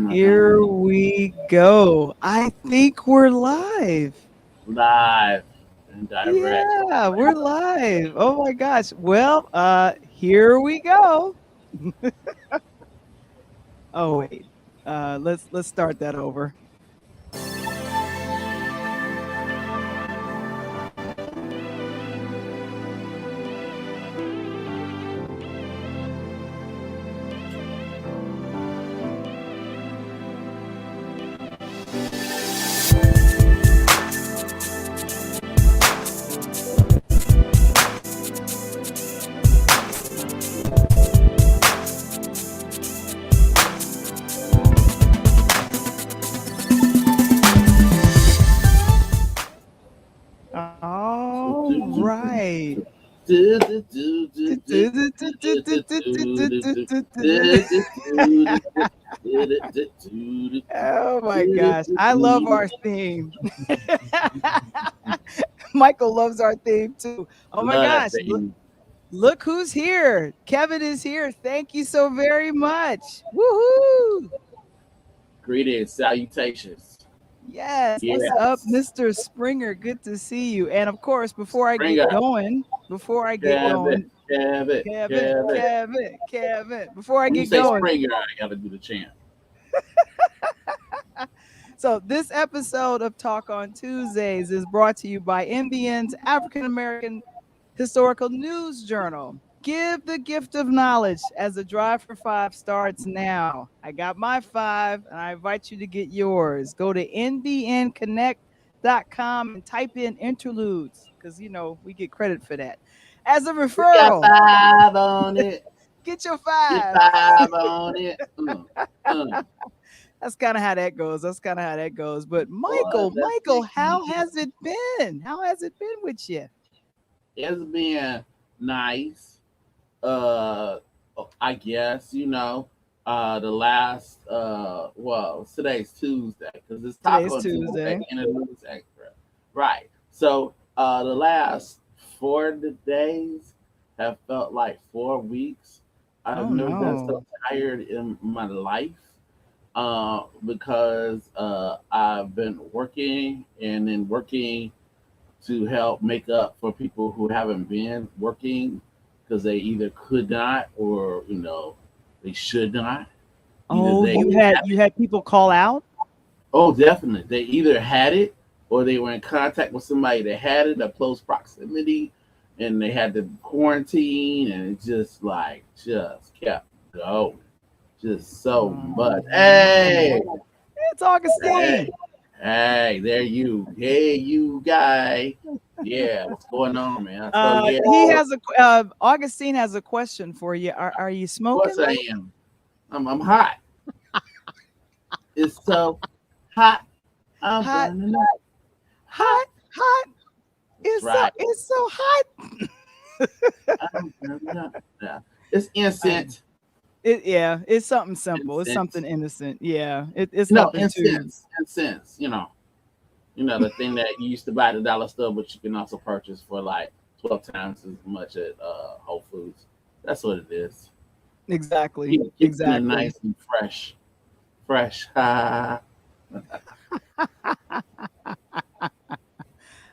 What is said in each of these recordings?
Here we go. I think we're live. Live and direct. Yeah, we're live. Oh my gosh. Well, here we go. Oh wait. Let's start that over. All right. Oh my gosh. I love our theme. Michael loves our theme too. Oh my Love that gosh. thing. Look who's here. Kevin is here. Thank you so very much. Woohoo! Greetings, salutations. Yes. What's up, Yes. Mr. Springer? Good to see you. And of course, before I get Springer. going, Kevin. Kevin. Kevin. Kevin, before I When you get say going. Springer, I gotta do the chant. So, this episode of Talk on Tuesdays is brought to you by NBN's African American Historical News Journal. Give the gift of knowledge as the Drive for Five starts now. I got my five, and I invite you to get yours. Go to nbnconnect.com and type in interludes because, we get credit for that. As a We got referral, five on it. get your Get five. five on it. Uh. That's kind of how that goes. But Boy, that's Michael, it. how has it been? How has it been with you? It's been nice. uh I guess the last today's Tuesday because it's Today's Taco Tuesday Tuesday. and it lose extra, right? So the last 4 days have felt like 4 weeks. I've Oh never been no. so tired in my life because I've been working and then working to help make up for people who haven't been working because they either could not or they should not. Either Oh, they you had people call out? oh definitely they either had it or they were in contact with somebody that had it, a close proximity, and they had to quarantine, and it just kept going, just so much. No. Hey, It's hey, Augustine. hey, you guy. Yeah, what's going on, man? So yeah, He has Augustine has a question for you. Are you of course smoking, I man? am. I'm hot. It's so hot. I'm Hot, burning up. Hot. hot, hot. That's It's so right. it's so hot. I'm burning up. Yeah. It's I, incense. it's something simple. It's something Incense. innocent. Yeah. It's nothing too. Incense. Incense. The thing that you used to buy at the dollar store, but you can also purchase for like 12 times as much at Whole Foods. That's what it is. Exactly. Keeping it Exactly. nice and fresh. Fresh. Ha.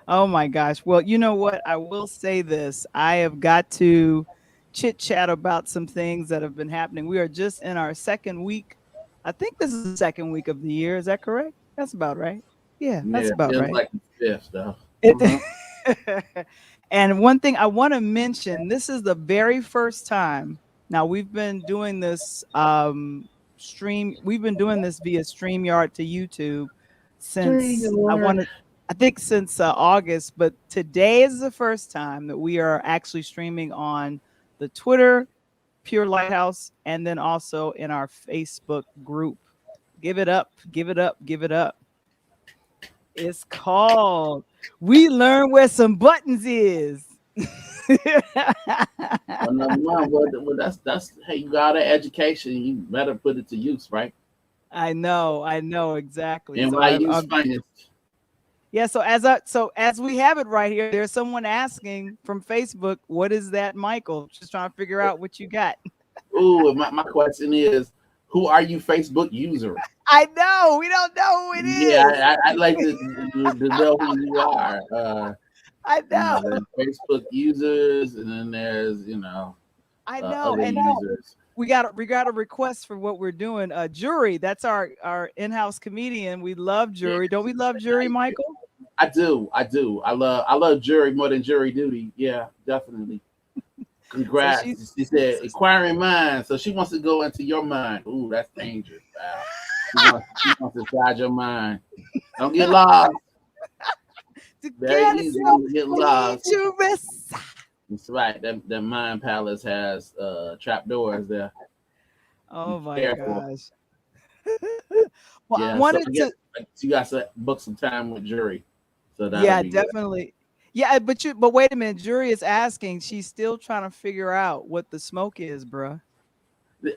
Oh my gosh. Well, you know what? I will say this. I have got to chit chat about some things that have been happening. We are just in our second week. I think this is the second week of the year. Is that correct? That's about right. Yeah, that's Yeah, about feels right. like it's fifth though. Uh-huh. It, and one thing I want to mention, this is the very first time. Now we've been doing this we've been doing this via StreamYard to YouTube String since Lord. I think since August, but today is the first time that we are actually streaming on the Twitter Pure Lighthouse and then also in our Facebook group. Give it up, give it up, give it up. It's called We Learn Where Some Buttons Is. Another one. Well, that's hey, you got an education. You better put it to use, right? I know exactly. So NYU's I'm finest. yeah. So as we have it right here, there's someone asking from Facebook, "What is that, Michael?" Just trying to figure out what you got. Ooh, my question is, Who are you, Facebook user? I know we don't know who it Yeah, is. I'd like to know who you are. I know. There's Facebook users, and then there's I know. other And users. we got a request for what we're doing. Jury, that's our in-house comedian. We love Yeah, Jury. Don't we love Jury, Michael? I do. I love jury more than jury duty. Yeah, definitely. So she's Congrats. She said inquiring mind. So she wants to go into your mind. Ooh, that's dangerous. Wow. She wants to inside your mind. Don't get lost. to Very get easy so to get lost. dangerous. That's right. That mind palace has trap doors there. Be Oh my careful. gosh. Well, I Yeah. So wanted I guess to, you got to book some time with jury. So that'll yeah, be good. definitely. Yeah, but wait a minute. Jury is asking. She's still trying to figure out what the smoke is, bruh. The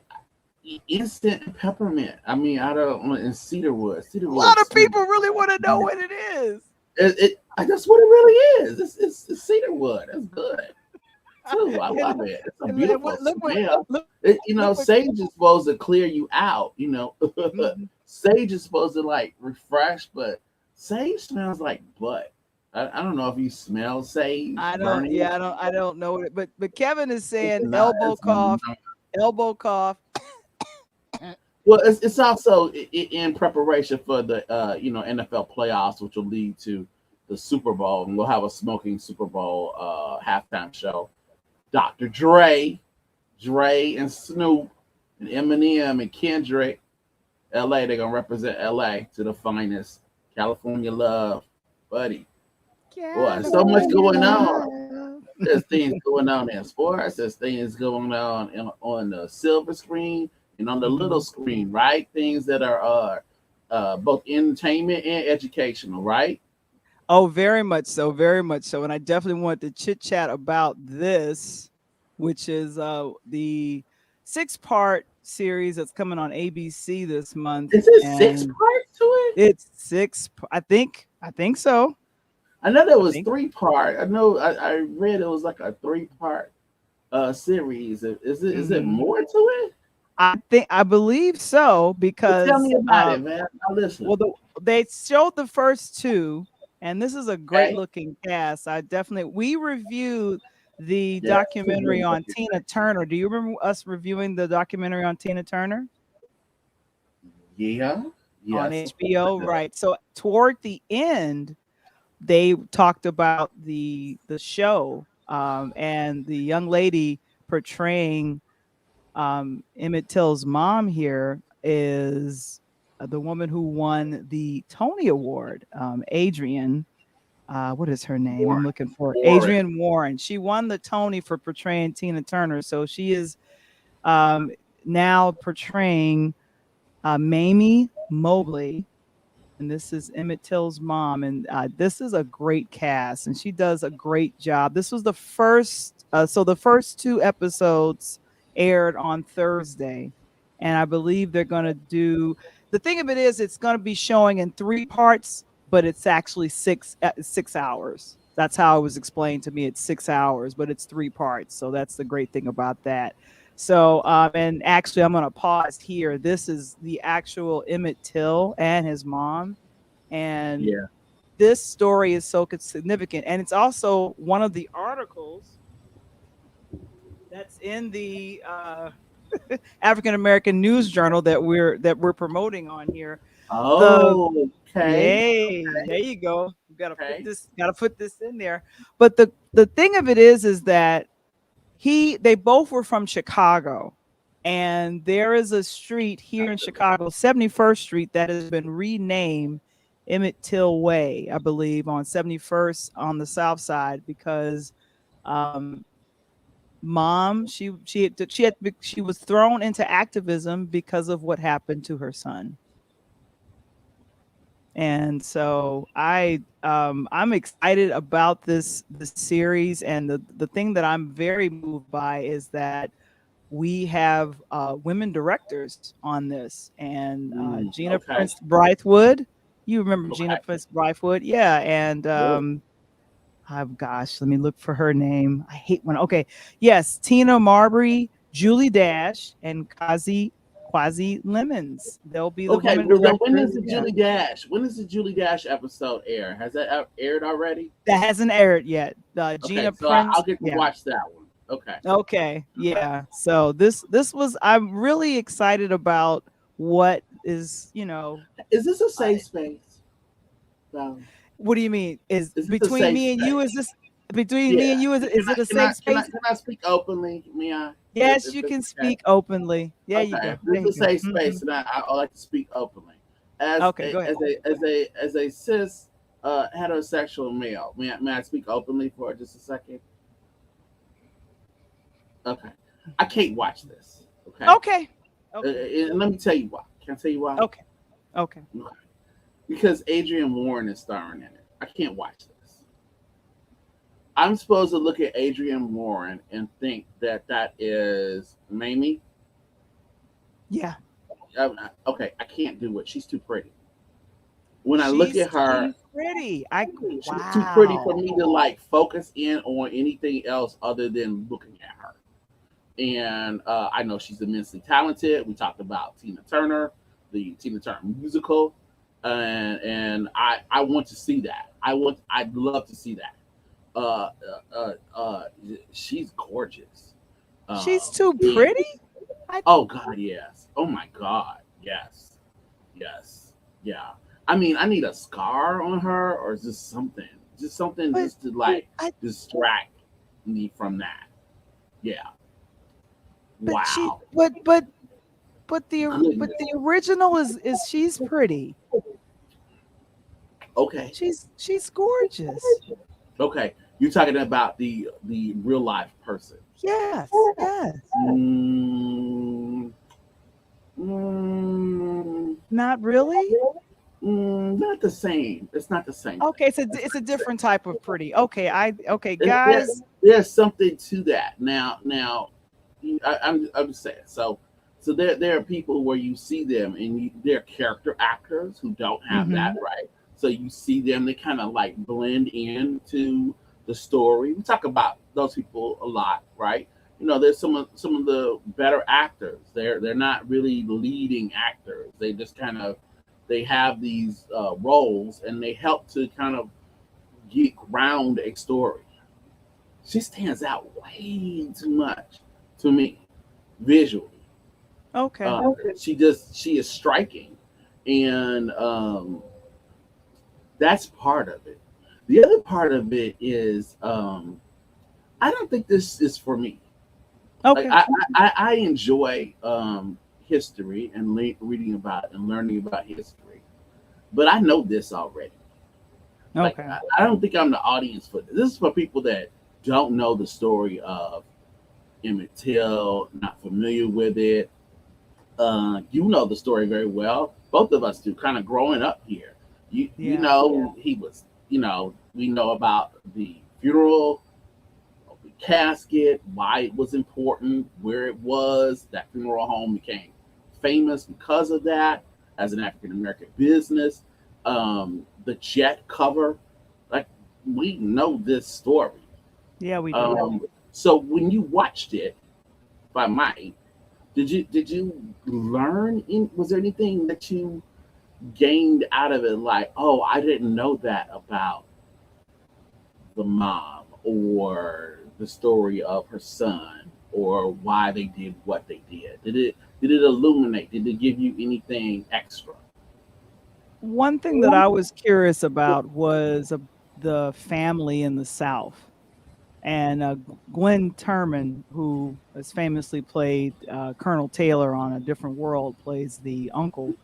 instant peppermint. I mean, I don't in cedarwood. A Cedarwood lot of sweet. people really want to know what it is. That's what it really is. It's cedar wood. That's good too. I and love it. It's a and beautiful look what smell. look look what. Sage is supposed to clear you out. Mhm. Sage is supposed to like refresh, but sage smells like butt. I don't know if you smell sage I don't. burning. Yeah, I don't know what it. But Kevin is It's saying not. It's not. elbow cough. Well, it's also in preparation for the NFL playoffs, which will lead to the Super Bowl, and we'll have a smoking Super Bowl halftime show. Dr. Dre and Snoop and Eminem and Kendrick, LA. They're gonna represent LA to the finest. California love, buddy. Boy, so much California going on. love. There's things going on in sports. There's things going on on the silver screen and on the little Mhm. screen, right? Things that are both entertainment and educational, right? Oh, very much so, very much so. And I definitely want to chit chat about this, which is the six-part series that's coming on ABC this month, Is it six and parts to it? it's I think so. I know there I was think three part. I know I read it was like a three-part series. Is it mhm. more to it? I believe so Well, tell because me about it, man. I listen. well, they showed the first two, and this is a great Okay. looking cast. We reviewed the Yeah, two documentary good on looking Tina things. Turner. Do you remember us reviewing the documentary on Tina Turner Yeah. on Yes. HBO? Right. So toward the end, they talked about the show, and the young lady portraying Emmett Till's mom here is the woman who won the Tony Award, Adrian. What is her name? I'm Warren. looking for Warren. Adrian Warren. She won the Tony for portraying Tina Turner. So she is um, now portraying Mamie Mobley, and this is Emmett Till's mom. And this is a great cast, and she does a great job. This was the first, so the first two episodes aired on Thursday, and I believe they're going to do. The thing of it is, it's going to be showing in three parts, but it's actually 6 hours. That's how it was explained to me. It's 6 hours, but it's three parts. So that's the great thing about that. So, and actually, I'm going to pause here. This is the actual Emmett Till and his mom. And Yeah. this story is so significant. And it's also one of the articles that's in the African American News Journal that we're promoting on here. The Oh, okay. Yay, there you go. You Okay. gotta put this in there. But the thing of it is that they both were from Chicago, and there is a street here in Chicago, 71st Street, that has been renamed Emmett Till Way, I believe, on 71st on the south side, because um mom she was thrown into activism because of what happened to her son. And so I'm excited about this series, and the thing that I'm very moved by is that we have women directors on this, and Gina Okay. Prince Blythewood. You remember Gina Okay. Prince Blythewood? Yeah, and Good. oh gosh, let me look for her name. I hate when. Okay, yes, Tina Marbury, Julie Dash, and Kazi Quasi Lemons. They'll be the Okay, woman well, then when director. is the Julie Dash? When does the Julie Dash episode air? Has that aired already? That hasn't aired yet. Okay, Gina so I'll Prince. get to Yeah. watch that one. Okay. Okay. Okay. Yeah. So this was, I'm really excited about what is, Is this a uh, safe space? Val? what do you mean? Is Is this a between safe me and you, is space? this between me Yeah. and you, is it a Can I safe can I space? can I speak openly? May I? Yes, If you it's can okay. speak openly. There you Okay. go. If There this is you a go. safe space, and I like to speak openly. Okay, go ahead. As a cis heterosexual male, may I speak openly for just a second? Okay. I can't watch this. Okay. Okay. Okay. And let me tell you why. Can I tell you why? Okay. Okay. Okay. Because Adrian Warren is starring in it. I can't watch this. I'm supposed to look at Adrian Warren and think that that is Mamie. Yeah. Okay, I can't do it. She's too pretty. When I look She's at her, too pretty. she's too pretty for Wow. me to like focus in on anything else other than looking at her. And I know she's immensely talented. We talked about Tina Turner, the Tina Turner musical, and I want to see that. I'd love to see that. Uh, she's gorgeous. She's too And pretty? I oh God, yes. Oh my God, yes, yes, yeah. I mean, I need a scar on her or just something but just to like I distract me from that. Yeah. but she Wow. but Goodness. the original is she's pretty. Okay. She's gorgeous. Okay. You're talking about the real life person. Yes. Yes. Mm, mm, Not really? not the same. It's not the same thing. Okay, It's it's a not the same. different type of pretty. Okay, okay, There, guys. there's something to that. Now, I'm saying so. There are people where you see them and they're character actors who don't have that Hmm. right. So you see them, they kind of like blend into the story. We talk about those people a lot, right? There's some of the better actors. They're not really leading actors. They just kind of they have these roles and they help to kind of get ground a story. She stands out way too much to me visually. Okay. She is striking, and that's part of it. The other part of it is I don't think this is for me. Like Okay. I enjoy history and reading about and learning about history, but I know this already. Like Okay. I don't think I'm the audience for this. This is for people that don't know the story of Emmett Till, not familiar with it. You know the story very well. Both of us do. Kind of growing up here, you Yeah. know he was. We know about the funeral, the casket, why it was important, where it was. That funeral home became famous because of that as an African American business. The jet cover, like we know this story. Yeah, we do. So when you watched it, if I might, did you learn? Was there anything that you gained out of it? Like, oh, I didn't know that about the mom, or the story of her son, or why they did what they did. Did it illuminate? Did it give you anything extra? One thing that I was curious about was the family in the South. And Gwen Turman, who has famously played Colonel Taylor on A Different World, plays the uncle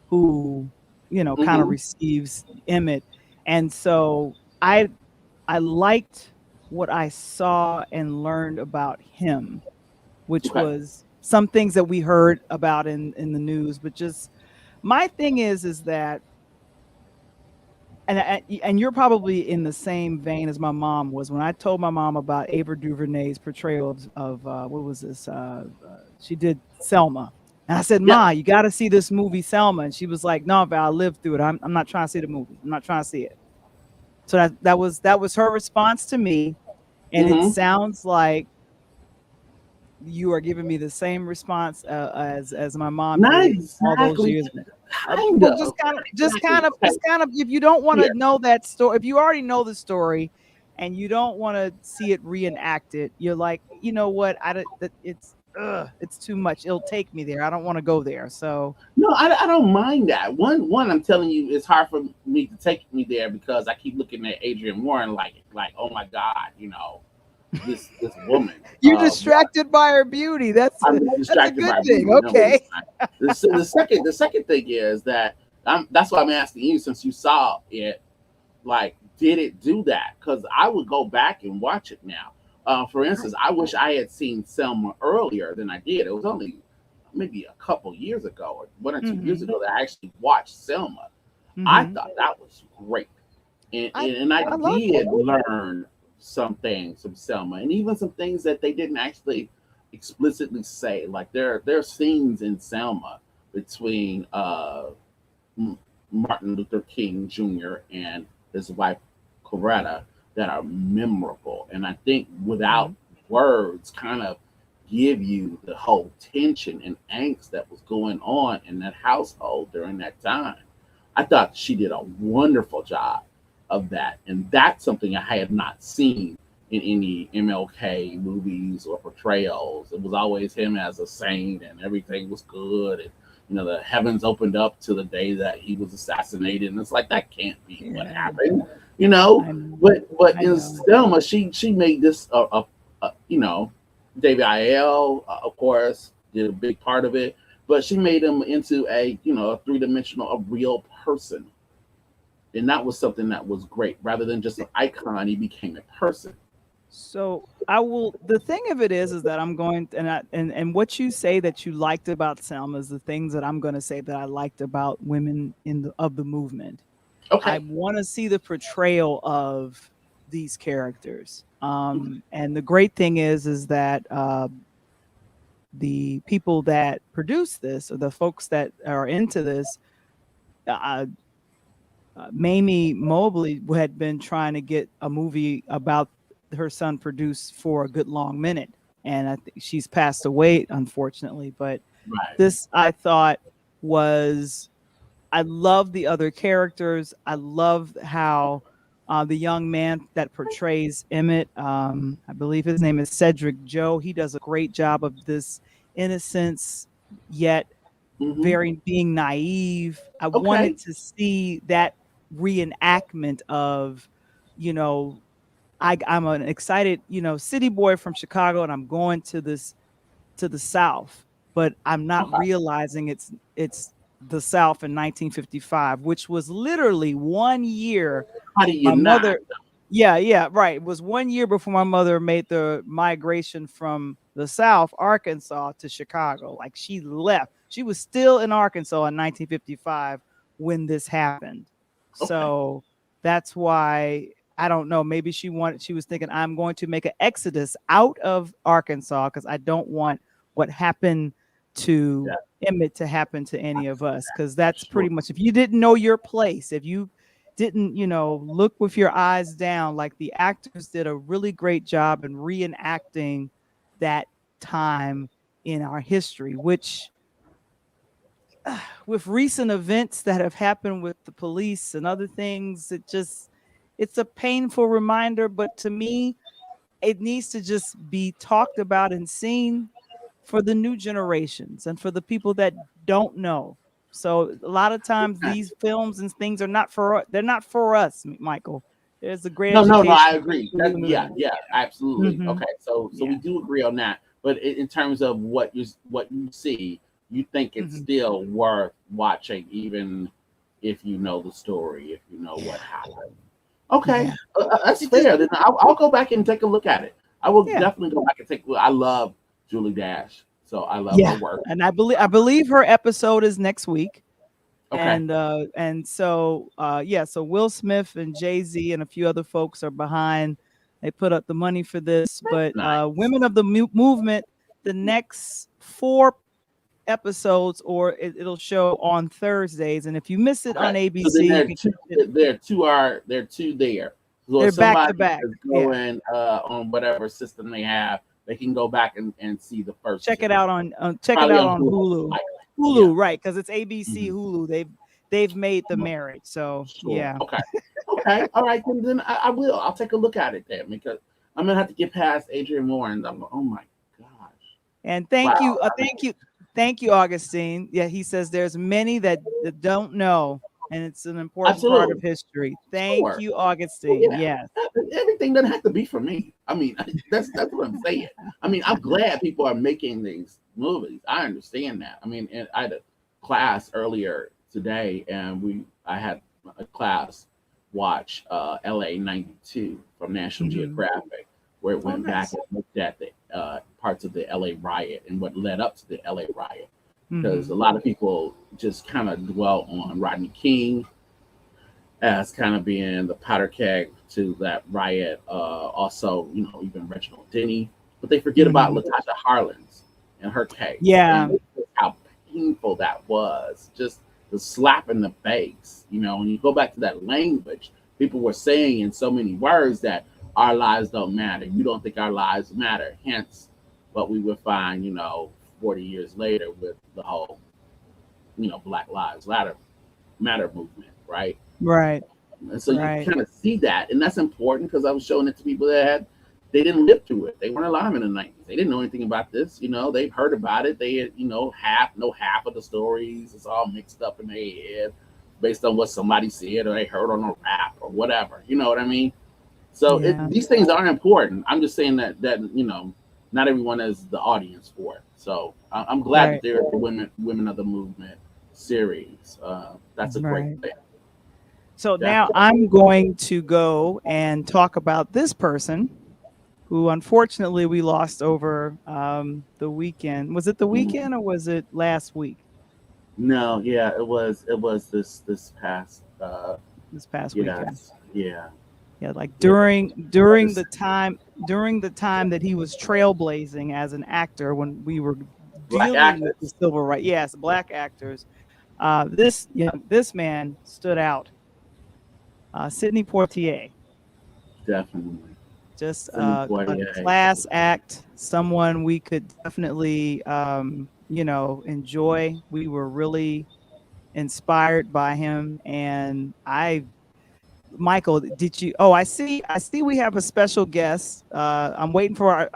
who, kind of Mm-hmm. receives Emmett. And so I liked what I saw and learned about him, which Okay. was some things that we heard about in the news. But just my thing is that, and you're probably in the same vein as my mom was when I told my mom about Ava DuVernay's portrayal of what was this? She did Selma, and I said, Yep. "Ma, you got to see this movie Selma." And she was like, "No, Val, I lived through it. I'm not trying to see the movie. I'm not trying to see it." So that was her response to me, and it Mm-hmm. sounds like you are giving me the same response as my mom Not did all those exactly, years ago. kind Well, of, just kind of, not exactly. Okay, just kind of. If you don't want to here. know that story, if you already know the story, and you don't want to see it reenacted, you're like, you know what? I don't. It's too much. It'll take me there. I don't want to go there. So No, I don't mind that. One, I'm telling you, it's hard for me to take me there because I keep looking at Adrian Warren like, oh my God, this woman. you're distracted by her beauty. I'm not That's a distracted good by thing. beauty. No, it's Okay. not. The second thing is that that's why I'm asking you, since you saw it, like, did it do that? Because I would go back and watch it now. For instance, I wish I had seen Selma earlier than I did. It was only maybe a couple years ago, or 1 or 2 years Mm-hmm. ago, that I actually watched Selma. I Mm-hmm. thought that was great, and I and, and I I love it. did learn some things from Selma, and even some things that they didn't actually explicitly say. Like there are scenes in Selma between Martin Luther King Jr. and his wife Coretta that are memorable, and I think without Mhm. words, kind of give you the whole tension and angst that was going on in that household during that time. I thought she did a wonderful job of that, and that's something I had not seen in any MLK movies or portrayals. It was always him as a saint, and everything was good, and the heavens opened up to the day that he was assassinated, and it's like that can't be what Yeah, happened, you know. I know. But I in know. Selma, she made this David Ayel, of course, did a big part of it, but she made him into a three-dimensional, a real person, and that was something that was great. Rather than just an icon, he became a person. So I will. The thing of it is that I'm going and what you say that you liked about Selma is the things that I'm going to say that I liked about women of the movement. I Okay. want to see the portrayal of these characters. And the great thing is that the people that produce this, or the folks that are into this, uh, Mamie Mobley had been trying to get a movie about her son produced for a good long minute, and I think she's passed away, unfortunately. But Right. this, I thought, was I love the other characters. I love how the young man that portrays Emmett, I believe his name is Cedric Joe. He does a great job of this innocence, yet Hmm. very being naive. I wanted Okay. to see that reenactment of, you know, I'm an excited, city boy from Chicago, and I'm going to the South, but I'm not Okay. realizing it's the South in 1955, which was literally 1 year. How do you My not? mother, yeah, yeah, right. It was 1 year before my mother made the migration from the South, Arkansas, to Chicago. Like she left. She was still in Arkansas in 1955 when this happened. Okay. So that's why I don't know. Maybe she was thinking, I'm going to make an exodus out of Arkansas because I don't want what happened Yeah. to Emmett to happen to any of us. Because that's Sure. pretty much, if you didn't know your place, if you didn't, look with your eyes down, like the actors did a really great job in reenacting that time in our history, which with recent events that have happened with the police and other things, it's a painful reminder. But to me, it needs to just be talked about and seen for the new generations and for the people that don't know. So a lot of times Yeah. these films and things are not they're not for us, Michael. There's a great No, no, no. I education. agree. Yeah, yeah, absolutely. Mm-hmm. Okay, so we Yeah. do agree on that. But in terms of what you see, you think it's Hmm. still worth watching, even if you know the story, if you know what Yeah. happened. Okay, Yeah. that's It just, fair. Then I'll go back and take a look at it. I will yeah. definitely go back and take a look. I love Julie Dash, so I love her Yeah. work. And I believe her episode is next week. Okay, And so yeah, so Will Smith and Jay-Z and a few other folks are behind. They put up the money for this, but nice. women of the movement, the next 4 episodes, or it'll show on Thursdays, and if you miss it on Okay, so then ABC, you can catch it. there are two there. So if They're back to somebody back. is Yeah. going on whatever system they have, they can go back and see the first Check two. it out on Probably on Hulu. likely. Yeah. Hulu, right? Because it's ABC Mhm. Hulu. They've made the marriage. So Sure. yeah. Okay. Okay. All right. Then I will. I'll take a look at it then because I'm gonna have to get past Adrian Warren. I'm like, oh my gosh. And Wow. thank you, Augustine. Yeah, he says there's many that don't know, and it's an important part of Absolutely. history. Thank Sure. you, Well, Augustine. yeah. Yes. Everything doesn't have to be for me. I mean, that's what I'm saying. I mean, I'm glad people are making these movies. I understand that. I mean, and I had a class earlier today, and I had a class watch LA '92 from National Mhm. Geographic, where it Oh, went back nice. and looked at the parts of the LA riot and what led up to the LA riot. Because a Mhm. lot of people just kind of dwell on Rodney King as kind of being the powder keg to that riot. Also, even Reginald Denny, but they forget about Mhm. Latasha Harlins and her case Yeah. and how painful that was. Just the slap in the face. When you go back to that language, people were saying in so many words that our lives don't matter. You don't think our lives matter. Hence, what we would find, 40 years later with the whole, Black Lives Matter movement, right? Right. And so you Right. kind of see that, and that's important because I was showing it to people they didn't live through it. They weren't alive in the '90s. They didn't know anything about this. They've heard about it. They know half of the stories. It's all mixed up in their head based on what somebody said or they heard on a rap or whatever. You know what I mean? So Yeah. these things are important. I'm just saying that not everyone is the audience for it. So I'm glad that Right. there is a women of the movement series. That's a great Right. thing. So now Definitely. I'm going to go and talk about this person who unfortunately we lost over the weekend. Was it the Mhm. weekend or was it last week? No, yeah, it was this past This past weekend. yes, yeah, Yeah, like yeah. during the time that he was trailblazing as an actor when we were Black dealing with the actors, civil rights. Yes, black actors. This man stood out. Sidney Poitier, definitely. just Sidney a Poitier. class act, someone we could definitely enjoy. We were really inspired by him, and Michael, did you? Oh, I see. We have a special guest. I'm waiting for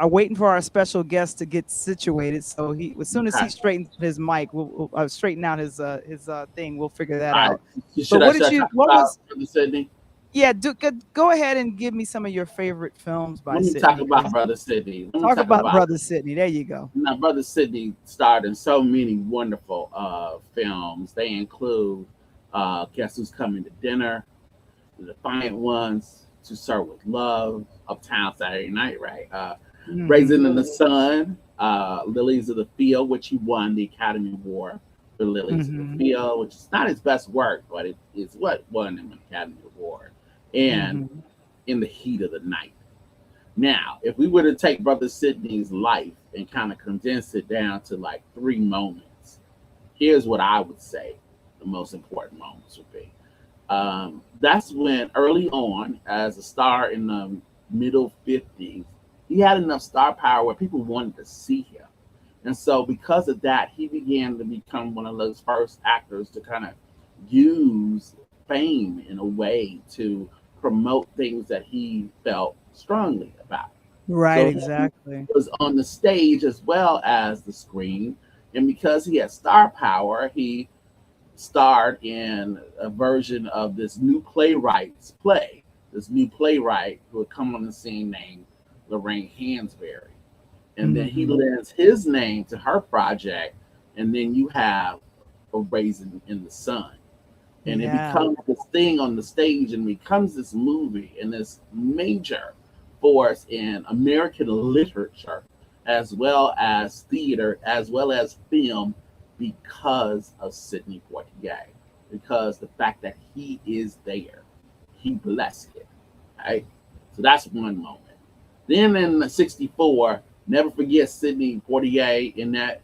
our special guest to get situated. So as soon as he Okay. straightens his mic, we'll straighten out his thing. We'll figure that All right. out. But Should I should I talk What about was? Brother Sidney? Yeah, go ahead and give me some of your favorite films by Let me talk Sidney. about Brother Sidney. Let me Talk talk about about Brother Sidney. There you go. now. Brother Sidney starred in so many wonderful films. They include Guess Who's Coming to Dinner, The Defiant Ones, To Serve with Love, Uptown Saturday Night, right? Hmm. Raisin in the Sun, Lilies of the Field, which he won the Academy Award for Lilies of the Hmm. Field, which is not his best work, but it is what won him an Academy Award. And Hmm. In the Heat of the Night. Now, if we were to take Brother Sidney's life and kind of condense it down to like three moments, here's what I would say the most important moments would be. That's when early on, as a star in the middle 50s, he had enough star power where people wanted to see him. And so, because of that, he began to become one of those first actors to kind of use fame in a way to promote things that he felt strongly about. Right, So, he exactly. was on the stage as well as the screen. And because he had star power, he starred in a version of this new playwright's play. This new playwright who had come on the scene named Lorraine Hansberry. And then he Hmm. lends his name to her project, and then you have a Raisin in the Sun. And it Yeah. becomes this thing on the stage and becomes this movie and this major force in American literature as well as theater, as well as film, because of Sidney Poitier. Because the fact that he is there, he blessed it. Right? So that's one moment. Then in '64, never forget Sidney Poitier in that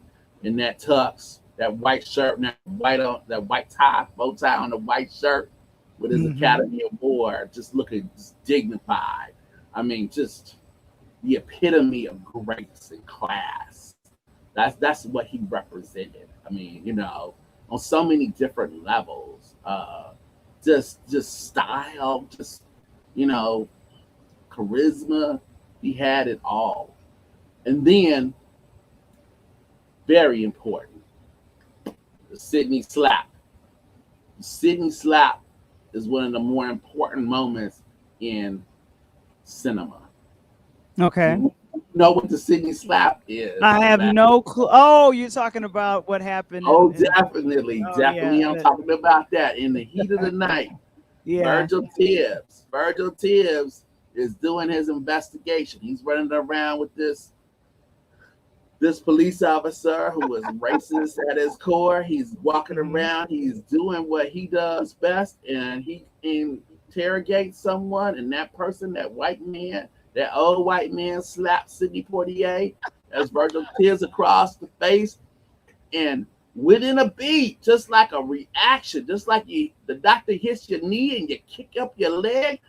tux, that white shirt, and that white tie, bow tie on the white shirt with his Hmm. Academy Award, just looking just dignified. I mean, just the epitome of grace and class. That's what he represented. I mean, on so many different levels. Just style, just you know, charisma. He had it all. And then, very important, the Sidney slap. The Sidney slap is one of the more important moments in cinema. Okay. You know what the Sidney slap is? I have no clue. Oh, you're talking about what happened. Oh, definitely. Oh, Definitely. yeah. I'm talking about that in the heat of the night. Yeah. Virgil Tibbs is doing his investigation. He's running around with this police officer who is racist at his core. He's walking around. He's doing what he does best, and he interrogates someone, and that person, that white man, that old white man, slapped Sidney Poitier as Virgil Tibbs across the face, and within a beat, just like a reaction, just like the doctor hits your knee and you kick up your leg,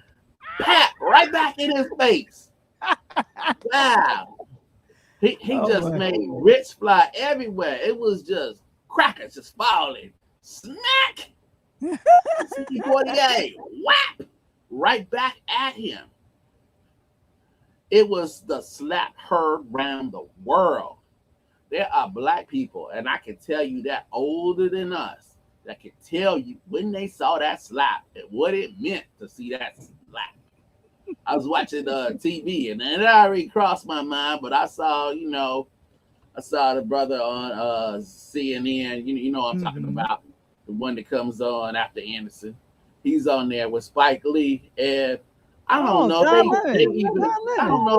pat right back in his face. Wow. He just made writs fly everywhere. It was just crackers just falling. Smack! Sidney Poitier, whap! Right back at him. It was the slap heard around the world. There are black people, and I can tell you that older than us, that can tell you when they saw that slap and what it meant to see that slap. I was watching TV, and it already crossed my mind, but I saw the brother on CNN. You know what I'm talking about, the one that comes on after Anderson. He's on there with Spike Lee, and I don't know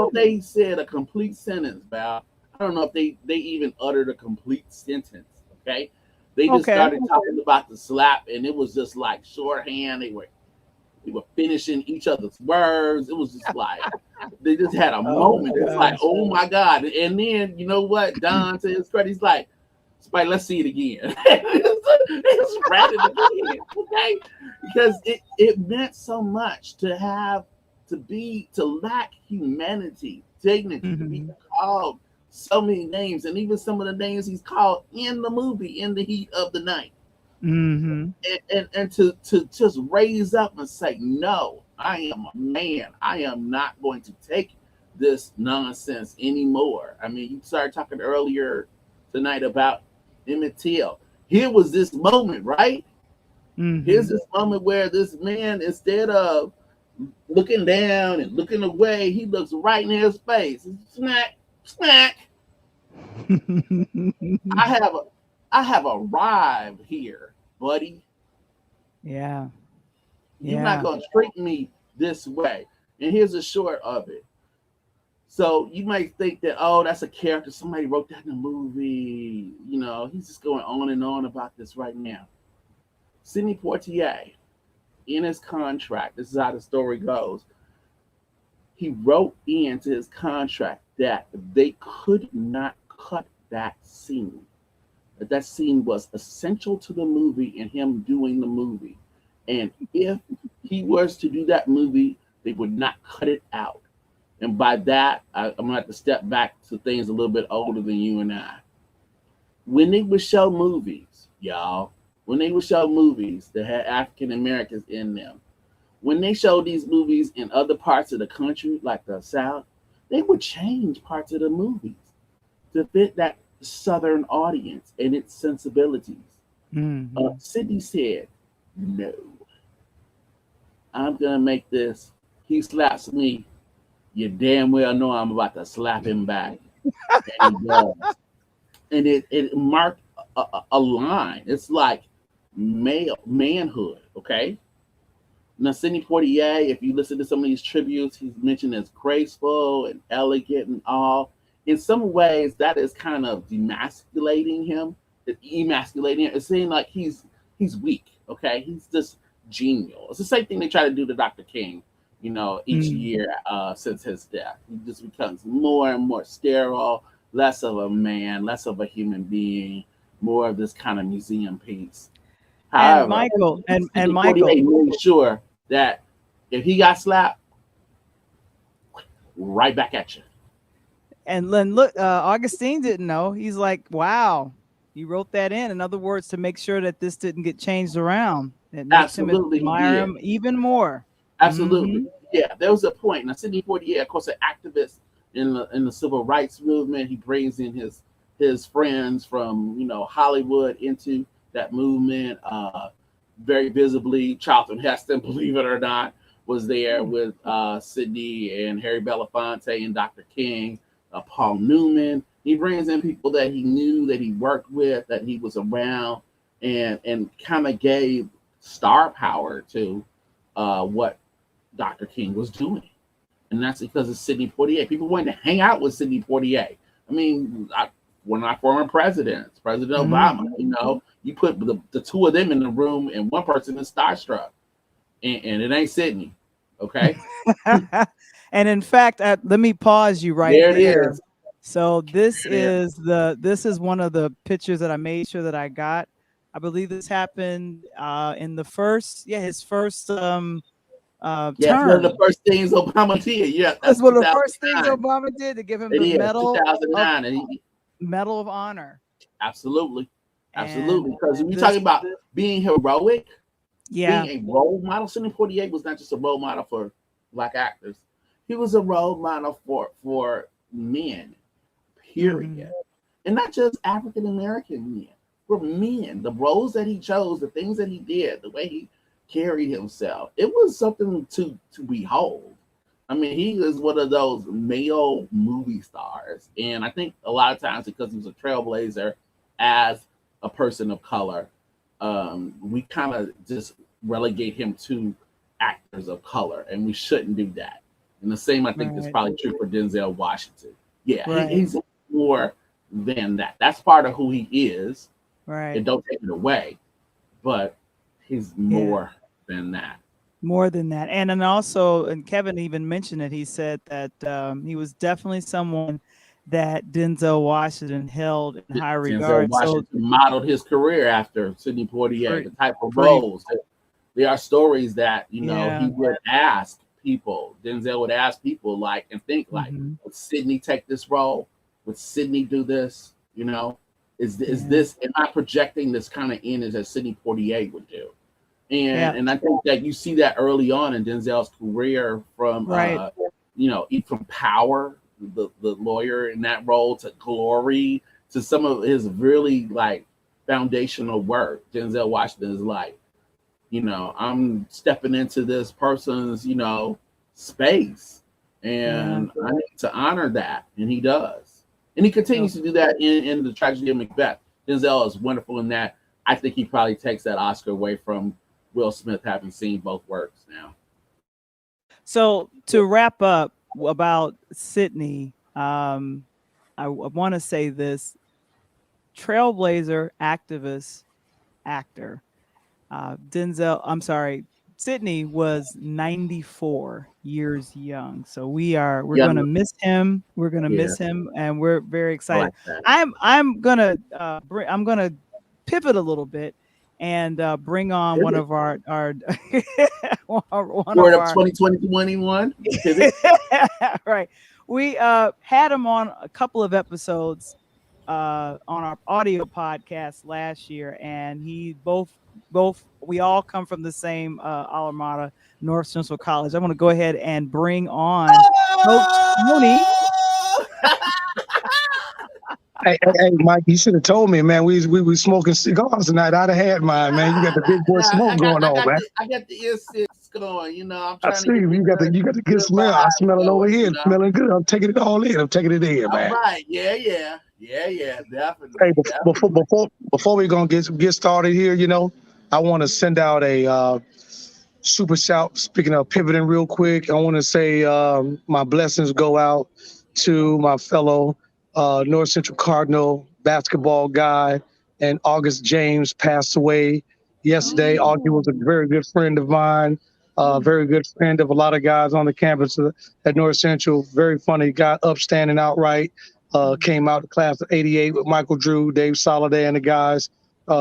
if they said a complete sentence, Val. I don't know if they even uttered a complete sentence. Okay, they just started talking about the slap, and it was just like shorthand. They were finishing each other's words. It was just like they just had a moment. It's like, oh my God. And then you know what? Don, to his credit, he's like, Spike, let's see it again. It's read it again. Okay. Because it meant so much to lack humanity, dignity, to be called so many names, and even some of the names he's called in the movie, in the heat of the night. And to just raise up and say, no, I am a man. I am not going to take this nonsense anymore. I mean, you started talking earlier tonight about Emmett Till. Here was this moment, right? Here's this moment where this man, instead of looking down and looking away, he looks right in his face. Smack, smack. I have arrived here, buddy. Yeah. You're not going to treat me this way. And here's a short of it. So you might think that, oh, that's a character. Somebody wrote that in a movie. You know, he's just going on and on about this right now. Sidney Poitier, in his contract, this is how the story goes. He wrote into his contract that they could not cut that scene. That scene was essential to the movie and him doing the movie. And if he was to do that movie, they would not cut it out. And by that, I'm going to have to step back to things a little bit older than you and I. When they would show movies, y'all, when they would show movies that had African Americans in them, when they showed these movies in other parts of the country, like the South, they would change parts of the movies to fit that Southern audience and its sensibilities. Sidney said, no, I'm going to make this. He slaps me. You damn well know I'm about to slap him back. And he does. And it marked a line. It's like manhood, okay? Now, Sidney Poitier, if you listen to some of these tributes, he's mentioned as graceful and elegant and all. In some ways, that is kind of emasculating him. It's saying like he's weak, okay? He's just genial. It's the same thing they try to do to Dr. King, each year since his death. He just becomes more and more sterile, less of a man, less of a human being, more of this kind of museum piece. However, and Michael made sure that if he got slapped, right back at you. And then look, Augustine didn't know. He's like, wow, he wrote that in other words, to make sure that this didn't get changed around. It makes him Absolutely, he admire did. him even more. Absolutely, Hmm. yeah. There was a point. Now, Sidney Poitier, of course, an activist in the civil rights movement. He brings in his friends from Hollywood into that movement. Very visibly, Charlton Heston, believe it or not, was there with Sidney and Harry Belafonte and Dr. King, Paul Newman. He brings in people that he knew, that he worked with, that he was around, and kind of gave star power to what Dr. King was doing. And that's because of Sidney Poitier. People wanted to hang out with Sidney Poitier. I mean, one of our former presidents, President Obama, you put the two of them in the room and one person is starstruck. And it ain't Sidney. Okay. And in fact, let me pause you right There it there. is. So this There it is one of the pictures that I made sure that I got. I believe this happened in the first, his first Yeah, it's one of term. the first things Obama did. Yeah, That's that's one of the first things 2009. Obama did, to give him It the is of 2009. And Medal of Honor. absolutely. And Absolutely. Because when you're this, talking about being heroic, yeah. being a role model, Sidney Poitier was not just a role model for Black actors. He was a role model for men, period. And not just African American men, for men. The roles that he chose, the things that he did, the way he carried himself, it was something to behold. I mean, he is one of those male movie stars. And I think a lot of times, because he was a trailblazer as a person of color, we kind of just relegate him to actors of color, and we shouldn't do that. And the same, I think, is probably true for Denzel Washington. Yeah, he's more than that. That's part of who he is. Right. And don't take it away, but he's more than that. More than that. And then also, and Kevin even mentioned it, he said that he was definitely someone that Denzel Washington held in high Denzel regard. So Washington modeled his career after Sidney Poitier, the type of pretty roles. There are stories that, he Yeah. would ask people, Denzel would ask people, like, and think, like, would Sidney take this role? Would Sidney do this? Is this, am I projecting this kind of image that Sidney Poitier would do? And I think that you see that early on in Denzel's career, from from Power, the lawyer in that role, to Glory, to some of his really like foundational work. Denzel Washington is like, I'm stepping into this person's, space, and I need to honor that, and he does, and he continues to do that in the Tragedy of Macbeth. Denzel is wonderful in that. I think he probably takes that Oscar away from Will Smith, having seen both works now. So to wrap up about Sidney, I want to say this: trailblazer, activist, actor. Sidney was 94 years young. So we're going to miss him. We're going to miss him, and we're very excited. I'm going to pivot a little bit and bring on one of our Word of 2021. Right. We had him on a couple of episodes on our audio podcast last year, and we all come from the same alma mater, North Central College. I'm going to go ahead and bring on Coach Tony. Hey, Mike, you should have told me, man. We was smoking cigars tonight. I'd have had mine, man. You got the big boy smoke going on, man. I got the incense going. I'm trying I see you. Got the good smell. I smell it over here. It's smelling good. I'm taking it all in. I'm taking it in, man. All right. Yeah. Definitely. Hey, before we're gonna get started here, I want to send out a super shout. Speaking of pivoting real quick, I want to say my blessings go out to my fellow North Central Cardinal basketball guy, and August James passed away yesterday. Augie was a very good friend of mine, very good friend of a lot of guys on the campus at North Central. Very funny guy, upstanding, outright. Came out the class of '88 with Michael Drew, Dave Soliday, and the guys,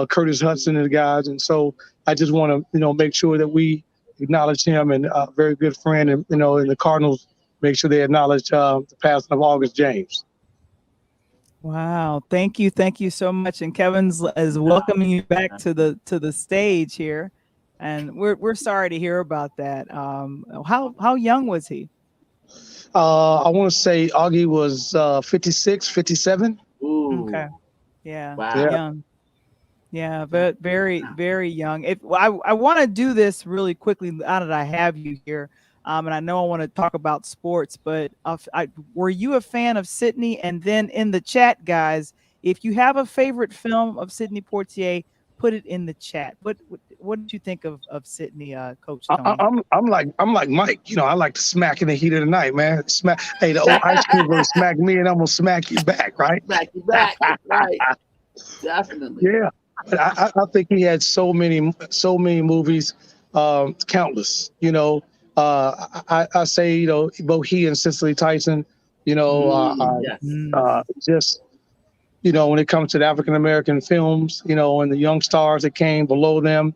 Curtis Hudson and the guys. And so I just want to, make sure that we acknowledge him, and a very good friend, and and the Cardinals make sure they acknowledge the passing of August James. Wow, thank you so much. And Kevin's is welcoming you back to the stage here, and we're sorry to hear about that. How young was he? I want to say Augie was 56, 57. Okay, Ooh, yeah, Yeah. wow. young. Yeah, but very young. If I want to do this really quickly, now that I have you here, and I know I want to talk about sports, but were you a fan of Sidney? And then in the chat, guys, if you have a favorite film of Sidney Poitier, put it in the chat. What did you think of Sidney, Coach Tony? I'm like Mike. You know, I like to smack in the heat of the night, man. Smack. Hey, the old Ice Cube gonna smack me, and I'm gonna smack you back, right? Back to back, right? Definitely. Yeah. But I think he had so many movies, countless. You know, I say, you know, both he and Cicely Tyson. You know, Yes. just, you know, when it comes to the African American films, you know, and the young stars that came below them,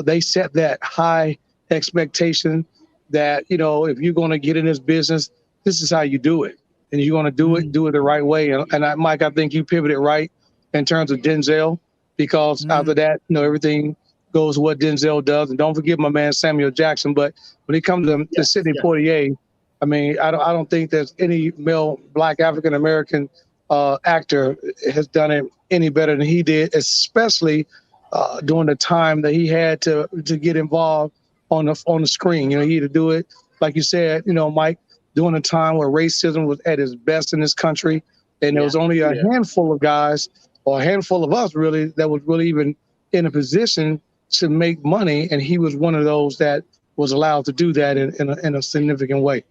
they set that high expectation that, you know, if you're going to get in this business, this is how you do it. And you're going to do it the right way. And Mike, I think you pivoted right in terms of Denzel, because after that, you know, everything goes what Denzel does. And don't forget my man Samuel Jackson. But when it comes to Sidney Poitier, I mean, I don't think there's any male Black African American actor has done it any better than he did, especially during the time that he had to get involved on the screen. You know, he had to do it, like you said, you know, Mike, during a time where racism was at its best in this country, and there was only a handful of guys, or a handful of us really, that was really even in a position to make money, and he was one of those that was allowed to do that in a significant way.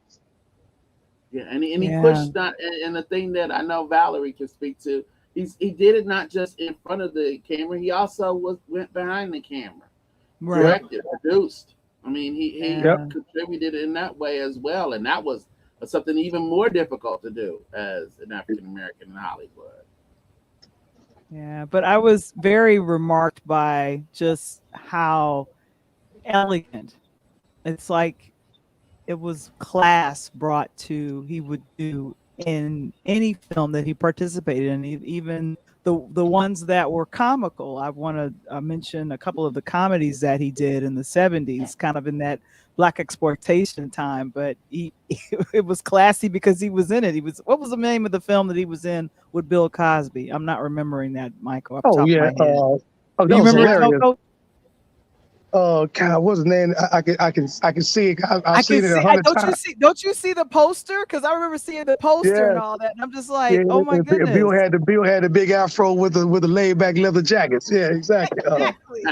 Yeah, and he pushed that, and the thing that I know Valarie can speak to, he did it not just in front of the camera, he also went behind the camera, directed, produced. I mean, he contributed in that way as well, and that was something even more difficult to do as an African American in Hollywood. Yeah, but I was very remarked by just how elegant. It's like it was class brought to he would do in any film that he participated in, even the ones that were comical. I want to mention a couple of the comedies that he did in the 70s, kind of in that Black exploitation time, but it was classy because he was in it. What was the name of the film that he was in with Bill Cosby? I'm not remembering that, Michael, off the top of my head. That Do you was remember hilarious. Coach? Oh God, what's his name? I can see it. I've seen it 100 times. Don't you see the poster? Because I remember seeing the poster and all that, and I'm just like, oh my goodness. Bill had the big afro with the laid back leather jackets. Yeah, exactly. Exactly.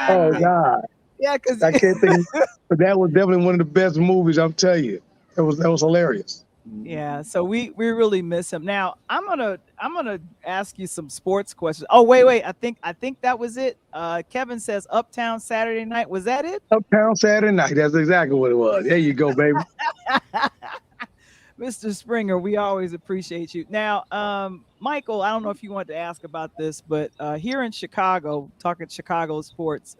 Oh God. Yeah, because I can't think, but that was definitely one of the best movies. I'm telling you, that was hilarious. Yeah, so we really miss him. Now I'm gonna ask you some sports questions. Oh wait, I think that was it. Kevin says Uptown Saturday Night. Was that it? Uptown Saturday Night. That's exactly what it was. There you go, baby. Mr. Springer, we always appreciate you. Now, Michael, I don't know if you wanted to ask about this, but here in Chicago, talking Chicago sports,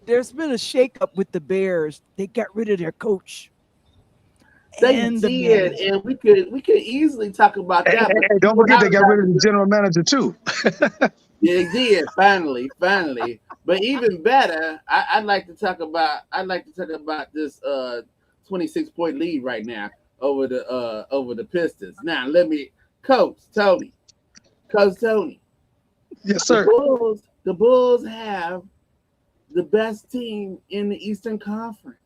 there's been a shakeup with the Bears. They got rid of their coach. They did, and we could easily talk about that. Hey, don't forget they got rid of the general manager too. Yeah, they did finally. But even better, I'd like to talk about this 26-point lead right now over the Pistons. Now let me, Coach Tony. Yes, sir. The Bulls have the best team in the Eastern Conference.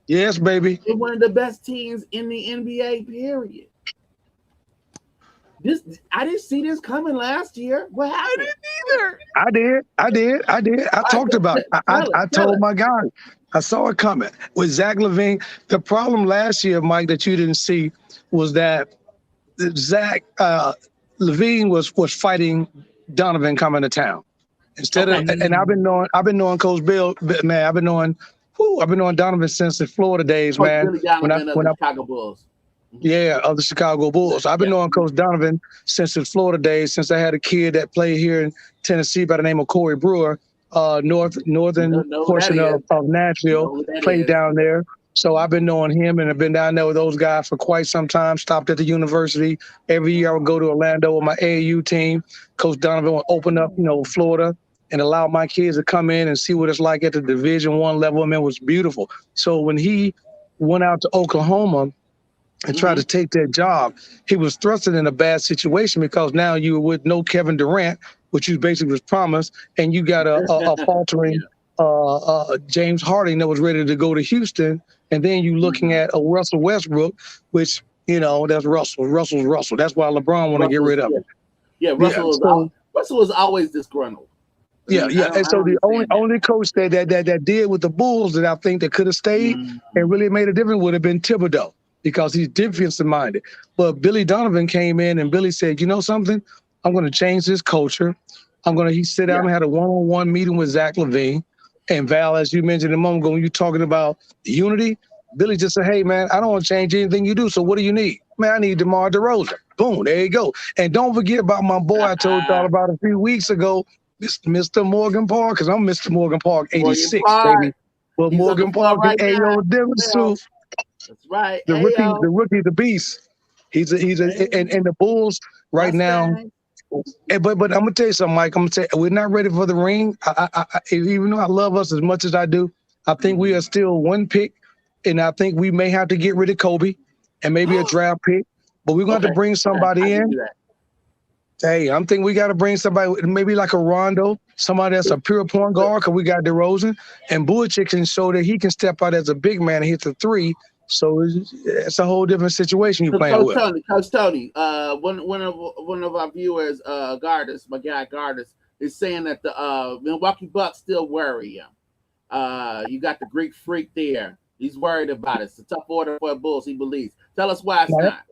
Yes, baby. They're one of the best teams in the NBA, period. I didn't see this coming last year. What happened? I didn't either. I did. I talked about it. I told my guy. I saw it coming. With Zach LaVine, the problem last year, Mike, that you didn't see was that Zach LaVine was fighting Donovan coming to town. Instead of, and I've been knowing Coach Bill, man. I've been knowing Donovan since the Florida days, man. Billy Donovan of the Chicago Bulls. Yeah, of the Chicago Bulls. I've been knowing Coach Donovan since his Florida days, since I had a kid that played here in Tennessee by the name of Corey Brewer, northern portion of Nashville, played down there. So I've been knowing him and I've been down there with those guys for quite some time. Stopped at the university. Every year I would go to Orlando with my AAU team. Coach Donovan would open up, Florida and allow my kids to come in and see what it's like at the Division I level. I mean, it was beautiful. So when he went out to Oklahoma and tried to take that job, he was thrusted in a bad situation because now you would know Kevin Durant, which you basically was promised, and you got a faltering James Harden that was ready to go to Houston, and then you looking at a Russell Westbrook, which that's Russell. Russell's Russell. That's why LeBron want to get rid of him. Yeah, Russell was always disgruntled. And so the only coach that did with the Bulls that I think that could have stayed and really made a difference would have been Thibodeau, because he's defensive minded. But Billy Donovan came in and Billy said, you know something? I'm going to change this culture. He sit down and had a one-on-one meeting with Zach LaVine. And Val, as you mentioned a moment ago, when you're talking about the unity, Billy just said, hey, man, I don't want to change anything you do. So what do you need? Man, I need DeMar DeRozan. Boom, there you go. And don't forget about my boy I told y'all about a few weeks ago, Mr. Morgan Park, because I'm Mr. Morgan Park 86, baby. Well, Morgan Park, right the Ayo Denver. That's right. The rookie, the beast. He's and the Bulls right now. But I'm gonna tell you something, Mike. I'm gonna tell you, we're not ready for the ring. I even though I love us as much as I do, I think we are still one pick, and I think we may have to get rid of Kobe and maybe a draft pick. But we're going to bring somebody in. Hey, I'm thinking we got to bring somebody, maybe like a Rondo, somebody that's a pure point guard, because we got DeRozan, and Bullchick can show that he can step out as a big man and hit the three. So it's a whole different situation you're playing with. Coach Tony, one of our viewers, Gardus, my guy Gardus, is saying that the Milwaukee Bucks still worry him. You got the Greek Freak there. He's worried about it. It's a tough order for the Bulls, he believes. Tell us why it's not.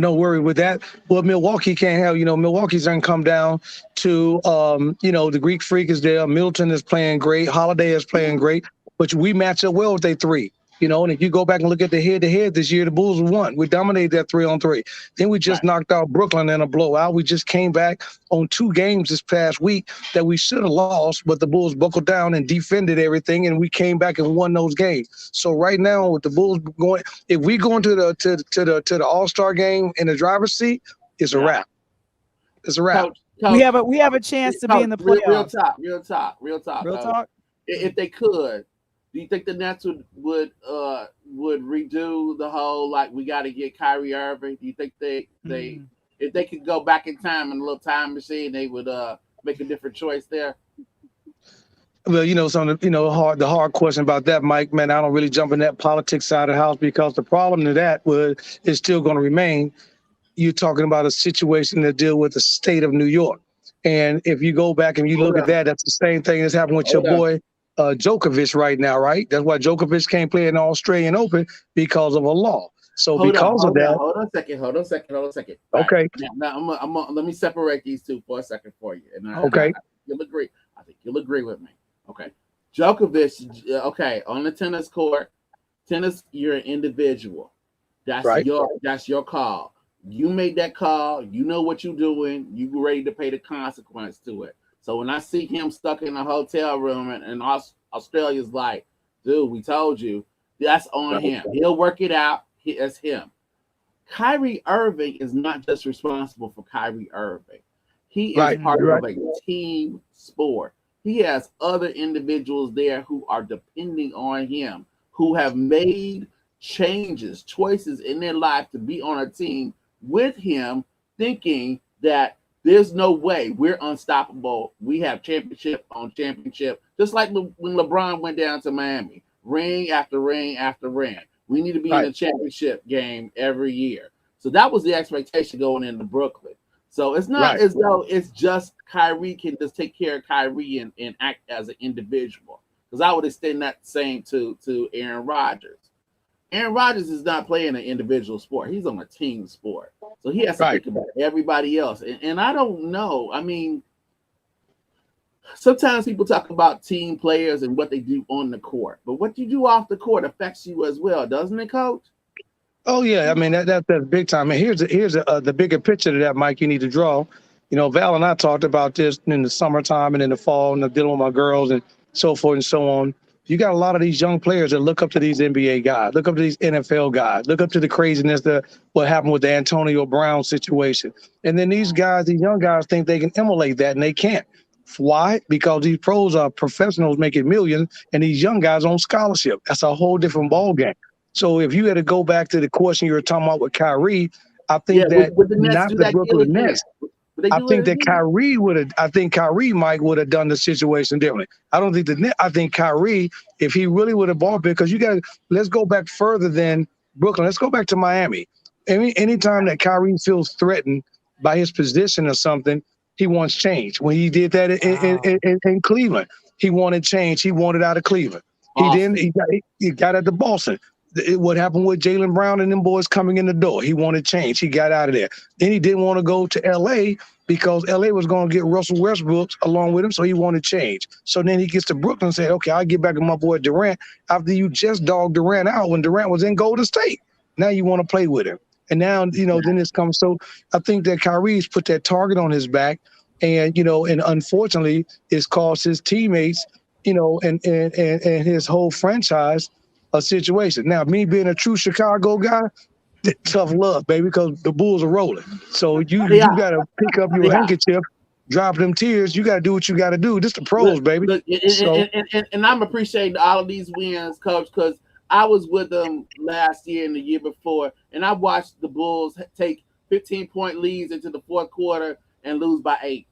No worry with that. Well, Milwaukee can't have, Milwaukee's going to come down to, the Greek Freak is there. Middleton is playing great. Holiday is playing great. But we match up well with their three. And if you go back and look at the head-to-head this year, the Bulls won. We dominated that 3-on-3. Then we just knocked out Brooklyn in a blowout. We just came back on 2 games this past week that we should have lost, but the Bulls buckled down and defended everything, and we came back and won those games. So right now, with the Bulls going, if we go into the All-Star game in the driver's seat, it's a wrap. It's a wrap. Coach, we have a chance to be in the playoffs. Real talk. If they could. Do you think the Nets would redo the whole, like, we got to get Kyrie Irving? Do you think they if they could go back in time in a little time machine, they would make a different choice there? Well, the hard question about that, Mike, man, I don't really jump in that politics side of the house, because the problem to that is still going to remain. You're talking about a situation that deal with the state of New York. And if you go back and you look at that, that's the same thing that's happened with your boy Djokovic right now, right? That's why Djokovic can't play in the Australian Open, because of a law. So Hold on a second. Okay. Now let me separate these two for a second for you. And you'll agree. I think you'll agree with me. Okay. Djokovic, on the tennis court, you're an individual. That's your call. You made that call. You know what you're doing. You ready to pay the consequence to it. So when I see him stuck in a hotel room and Australia's like, dude, we told you, that's on him. He'll work it out. That's him. Kyrie Irving is not just responsible for Kyrie Irving. He is part of a team sport. He has other individuals there who are depending on him, who have made choices in their life to be on a team with him, thinking that there's no way we're unstoppable. We have championship on championship, just like when LeBron went down to Miami, ring after ring after ring. We need to be in the championship game every year. So that was the expectation going into Brooklyn. So it's not as though it's just Kyrie can just take care of Kyrie and act as an individual. Because I would extend that same to Aaron Rodgers. Aaron Rodgers is not playing an individual sport. He's on a team sport. So he has to think about everybody else. And I don't know. I mean, sometimes people talk about team players and what they do on the court. But what you do off the court affects you as well, doesn't it, Coach? Oh, yeah. I mean, that's big time. And here's the bigger picture to that, Mike, you need to draw. Val and I talked about this in the summertime and in the fall, and dealing with my girls and so forth and so on. You got a lot of these young players that look up to these NBA guys, look up to these NFL guys, look up to the craziness that what happened with the Antonio Brown situation. And then these guys, these young guys think they can emulate that and they can't. Why? Because these pros are professionals making millions and these young guys on scholarship. That's a whole different ballgame. So if you had to go back to the question you were talking about with Kyrie, I think that would the Nets not do the that deal Brooklyn again? Nets. Would they I do think it that again? Kyrie would have. I think Kyrie Mike would have done the situation differently. I don't think I think Kyrie, if he really would have bought, because you got. Let's go back further than Brooklyn. Let's go back to Miami. Anytime that Kyrie feels threatened by his position or something, he wants change. When he did that in Cleveland, he wanted change. He wanted out of Cleveland. Boston. He got out to Boston. What happened with Jaylen Brown and them boys coming in the door? He wanted change. He got out of there. Then he didn't want to go to L.A. because L.A. was going to get Russell Westbrook along with him, so he wanted change. So then he gets to Brooklyn and said, okay, I'll get back to my boy Durant after you just dogged Durant out when Durant was in Golden State. Now you want to play with him. And now, then it's come. So I think that Kyrie's put that target on his back and, and unfortunately it's caused his teammates, and his whole franchise a situation. Now, me being a true Chicago guy, tough love, baby, because the Bulls are rolling. So you got to pick up your handkerchief, drop them tears. You got to do what you got to do. This the pros, baby. Look, and I'm appreciating all of these wins, Coach, because I was with them last year and the year before, and I watched the Bulls take 15-point leads into the fourth quarter and lose by 8,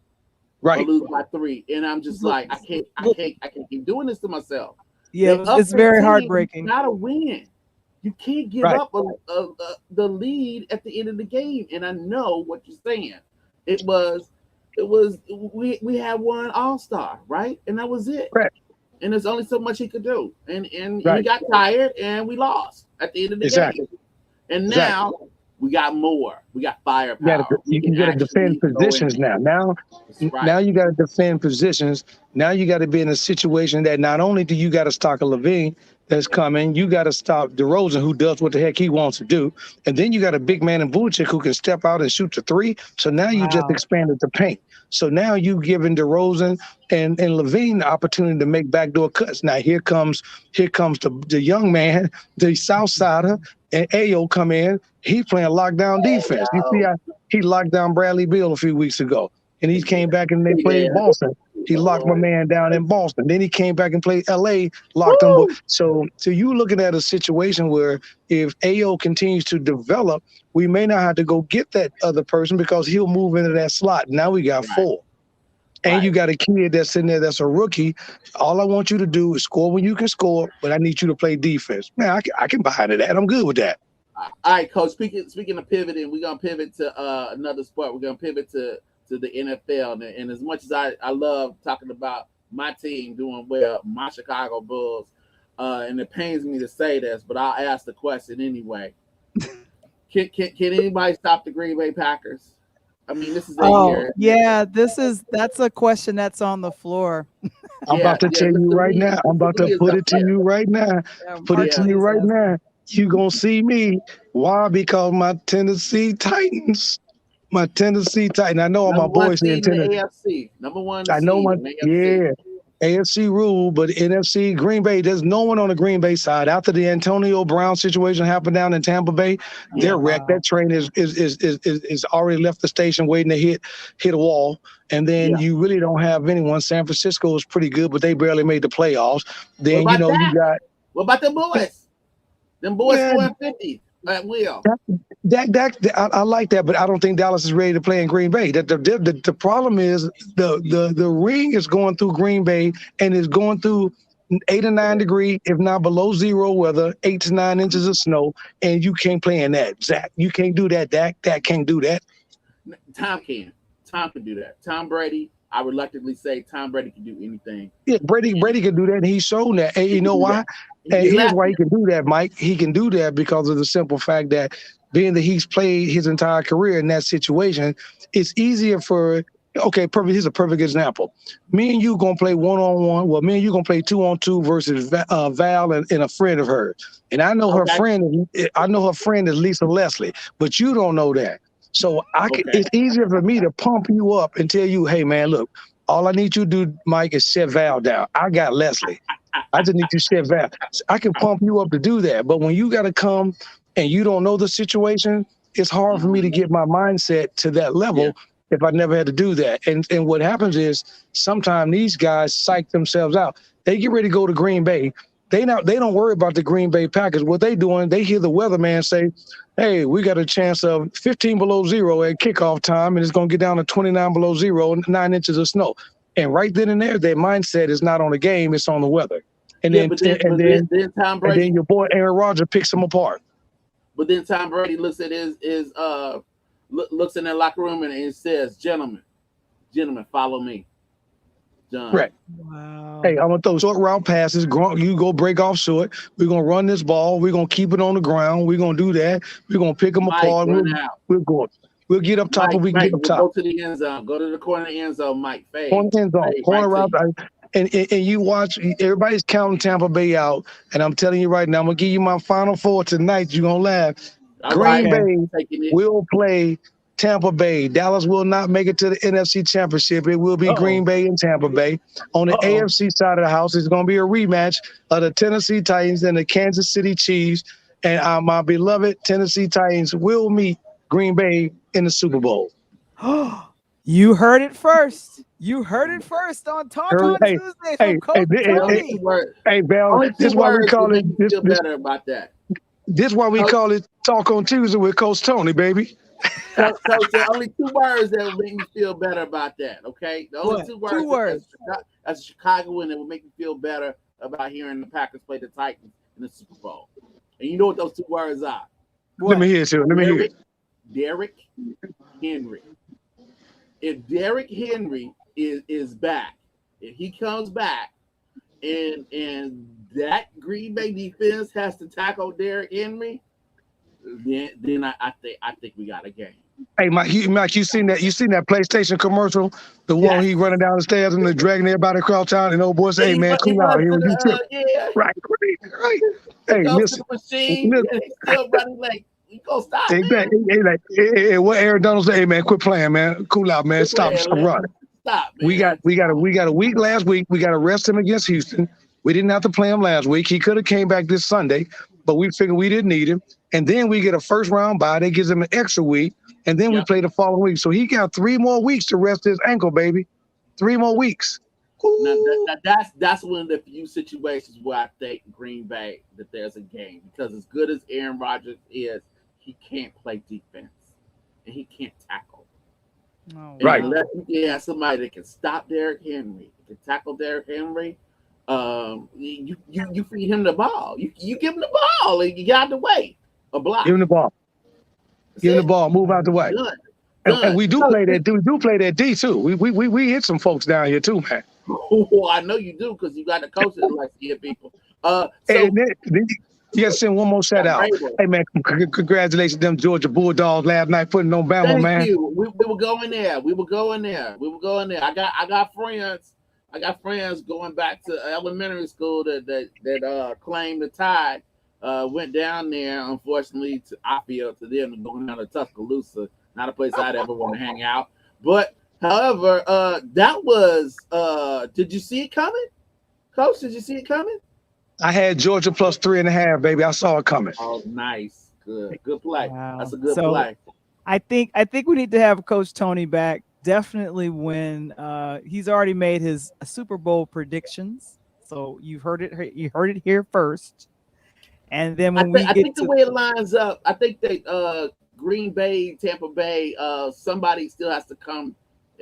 right? Or lose by 3, and I'm just like, I can't keep doing this to myself. Yeah, it's very heartbreaking. You gotta win. You can't give up the lead at the end of the game. And I know what you're saying. We had one All-Star, right? And that was it. Right. And there's only so much he could do. And he got tired and we lost at the end of the game. And now we got more. We got firepower. You got to defend positions now. Now you got to defend positions. Now you got to be in a situation that not only do you got to stop a Levine that's coming, you got to stop DeRozan, who does what the heck he wants to do. And then you got a big man in Vucevic who can step out and shoot the 3. So now you just expanded the paint. So now you giving DeRozan and Levine the opportunity to make backdoor cuts. Now here comes the young man, the South Sider, and Ayo come in. He playing lockdown defense. You see how he locked down Bradley Beal a few weeks ago. And he came back and they played Boston. He locked my man down in Boston. Then he came back and played L.A., locked him. So you looking at a situation where if Ayo continues to develop, we may not have to go get that other person because he'll move into that slot. Now we got 4. And you got a kid that's in there that's a rookie. All I want you to do is score when you can score, but I need you to play defense. Man, I can buy into that. I'm good with that. All right, Coach. Speaking of pivoting, we're gonna pivot to another sport. We're gonna pivot to the NFL. And as much as I love talking about my team doing well, my Chicago Bulls, and it pains me to say this, but I'll ask the question anyway. Can anybody stop the Green Bay Packers? I mean, this is a year. Yeah, that's a question that's on the floor. I'm about to tell you right now. I'm about to put it to you right now. Put it to you right now. You gonna see me. Why? Because my Tennessee Titans. I know all my boys here in Tennessee. AFC. Number 1. I know AFC rule, but NFC, Green Bay, there's no one on the Green Bay side. After the Antonio Brown situation happened down in Tampa Bay, they're wrecked. That train is already left the station waiting to hit a wall. And then you really don't have anyone. San Francisco is pretty good, but they barely made the playoffs. Then you got what about the boys? Them boys 450 at will. I like that, but I don't think Dallas is ready to play in Green Bay. The problem is the ring is going through Green Bay and is going through 8 or 9 degree, if not below 0 weather, 8 to 9 inches of snow, and you can't play in that. Zach, you can't do that. Dak can't do that. Tom can do that. Tom Brady, I reluctantly say Tom Brady can do anything. Yeah, Brady can do that, and he's shown that. And you know why? And here's why he can do that, Mike. He can do that because of the simple fact that being that he's played his entire career in that situation, it's easier for here's a perfect example. Me and you gonna play 1-on-1. Well, me and you gonna play 2-on-2 versus Val and a friend of hers. And I know her friend is Lisa Leslie, but you don't know that. So it's easier for me to pump you up and tell you, hey man, look, All I need you to do, Mike, is shut Val down. I got Leslie. I just need you to shut Val. I can pump you up to do that. But when you got to come and you don't know the situation, it's hard for me to get my mindset to that level if I never had to do that. And what happens is sometimes these guys psych themselves out. They get ready to go to Green Bay. They don't worry about the Green Bay Packers. What they doing, they hear the weatherman say, hey, we got a chance of 15 below zero at kickoff time, and it's going to get down to 29 below zero, 9 inches of snow. And right then and there, their mindset is not on the game, it's on the weather. And then Tom Brady, and then your boy Aaron Rodgers picks them apart. But then Tom Brady looks at looks in their locker room and it says, gentlemen, follow me. Done. Right. Wow. Hey, I'm gonna throw short route passes. You go break off short. We're gonna run this ball. We're gonna keep it on the ground. We're gonna do that. We're gonna pick them apart. We'll get up top. We can get up top. Go to the end zone. Go to the corner of the end zone, Mike. Fade. Corner end zone. Corner route. And you watch. Everybody's counting Tampa Bay out. And I'm telling you right now, I'm gonna give you my final four tonight. You're gonna laugh. Green Bay will play Tampa Bay. Dallas will not make it to the NFC Championship. It will be Green Bay and Tampa Bay. On the AFC side of the house, it's going to be a rematch of the Tennessee Titans and the Kansas City Chiefs. And my beloved Tennessee Titans will meet Green Bay in the Super Bowl. You heard it first. You heard it first on Talk on Tuesday from Coach Tony. Hey, Val, this is why we call it. Feel better about that. This is why we call it Talk on Tuesday with Coach Tony, baby. So there are only 2 words that will make me feel better about that, okay? The only 2 words. As a Chicagoan, that will make me feel better about hearing the Packers play the Titans in the Super Bowl. And you know what those 2 words are? Let me hear it. Derrick Henry. If Derrick Henry is back, if he comes back, and that Green Bay defense has to tackle Derrick Henry, then I think we got a game. Hey, Mike, you seen that PlayStation commercial? The one he running down the stairs and they're dragging everybody across town, and old boy say, "Hey man, cool out here with you." Right. Hey, listen. He's still running like, you go stop. Hey, what Aaron Donald say? Hey man, quit playing, man. Cool out, man. Stop running. Stop. Man. We got a week last week. We got to rest him against Houston. We didn't have to play him last week. He could have came back this Sunday, but we figured we didn't need him. And then we get a first round bye. That gives him an extra week. And then we play the following week. So he got 3 more weeks to rest his ankle, baby. 3 more weeks. Now, that's one of the few situations where I think Green Bay, that there's a game. Because as good as Aaron Rodgers is, he can't play defense. And he can't tackle. Right. Unless you have somebody that can stop Derrick Henry, can tackle Derrick Henry, you feed him the ball. You give him the ball and you get out the way. A block. Give him the ball. Give him the ball. Move out the way. Done. And we do play that. We do play that D too. We hit some folks down here too, man. Oh, I know you do because you got the coaches that like to hit people. And then you got to send one more shout out. Hey man, congratulations to them Georgia Bulldogs last night putting on Bama, man. Thank you. We were going there. I got friends. I got friends going back to elementary school that claimed the Tide. Went down there, unfortunately, to them, going down to Tuscaloosa. Not a place I'd ever want to hang out. But, however, that was, did you see it coming? Coach, did you see it coming? I had Georgia plus 3.5, baby. I saw it coming. Oh, nice. Good play. Wow. That's a good play. I think we need to have Coach Tony back. Definitely when he's already made his Super Bowl predictions. So you heard it here first. And then when I think the way it lines up, I think that Green Bay, Tampa Bay, somebody still has to come.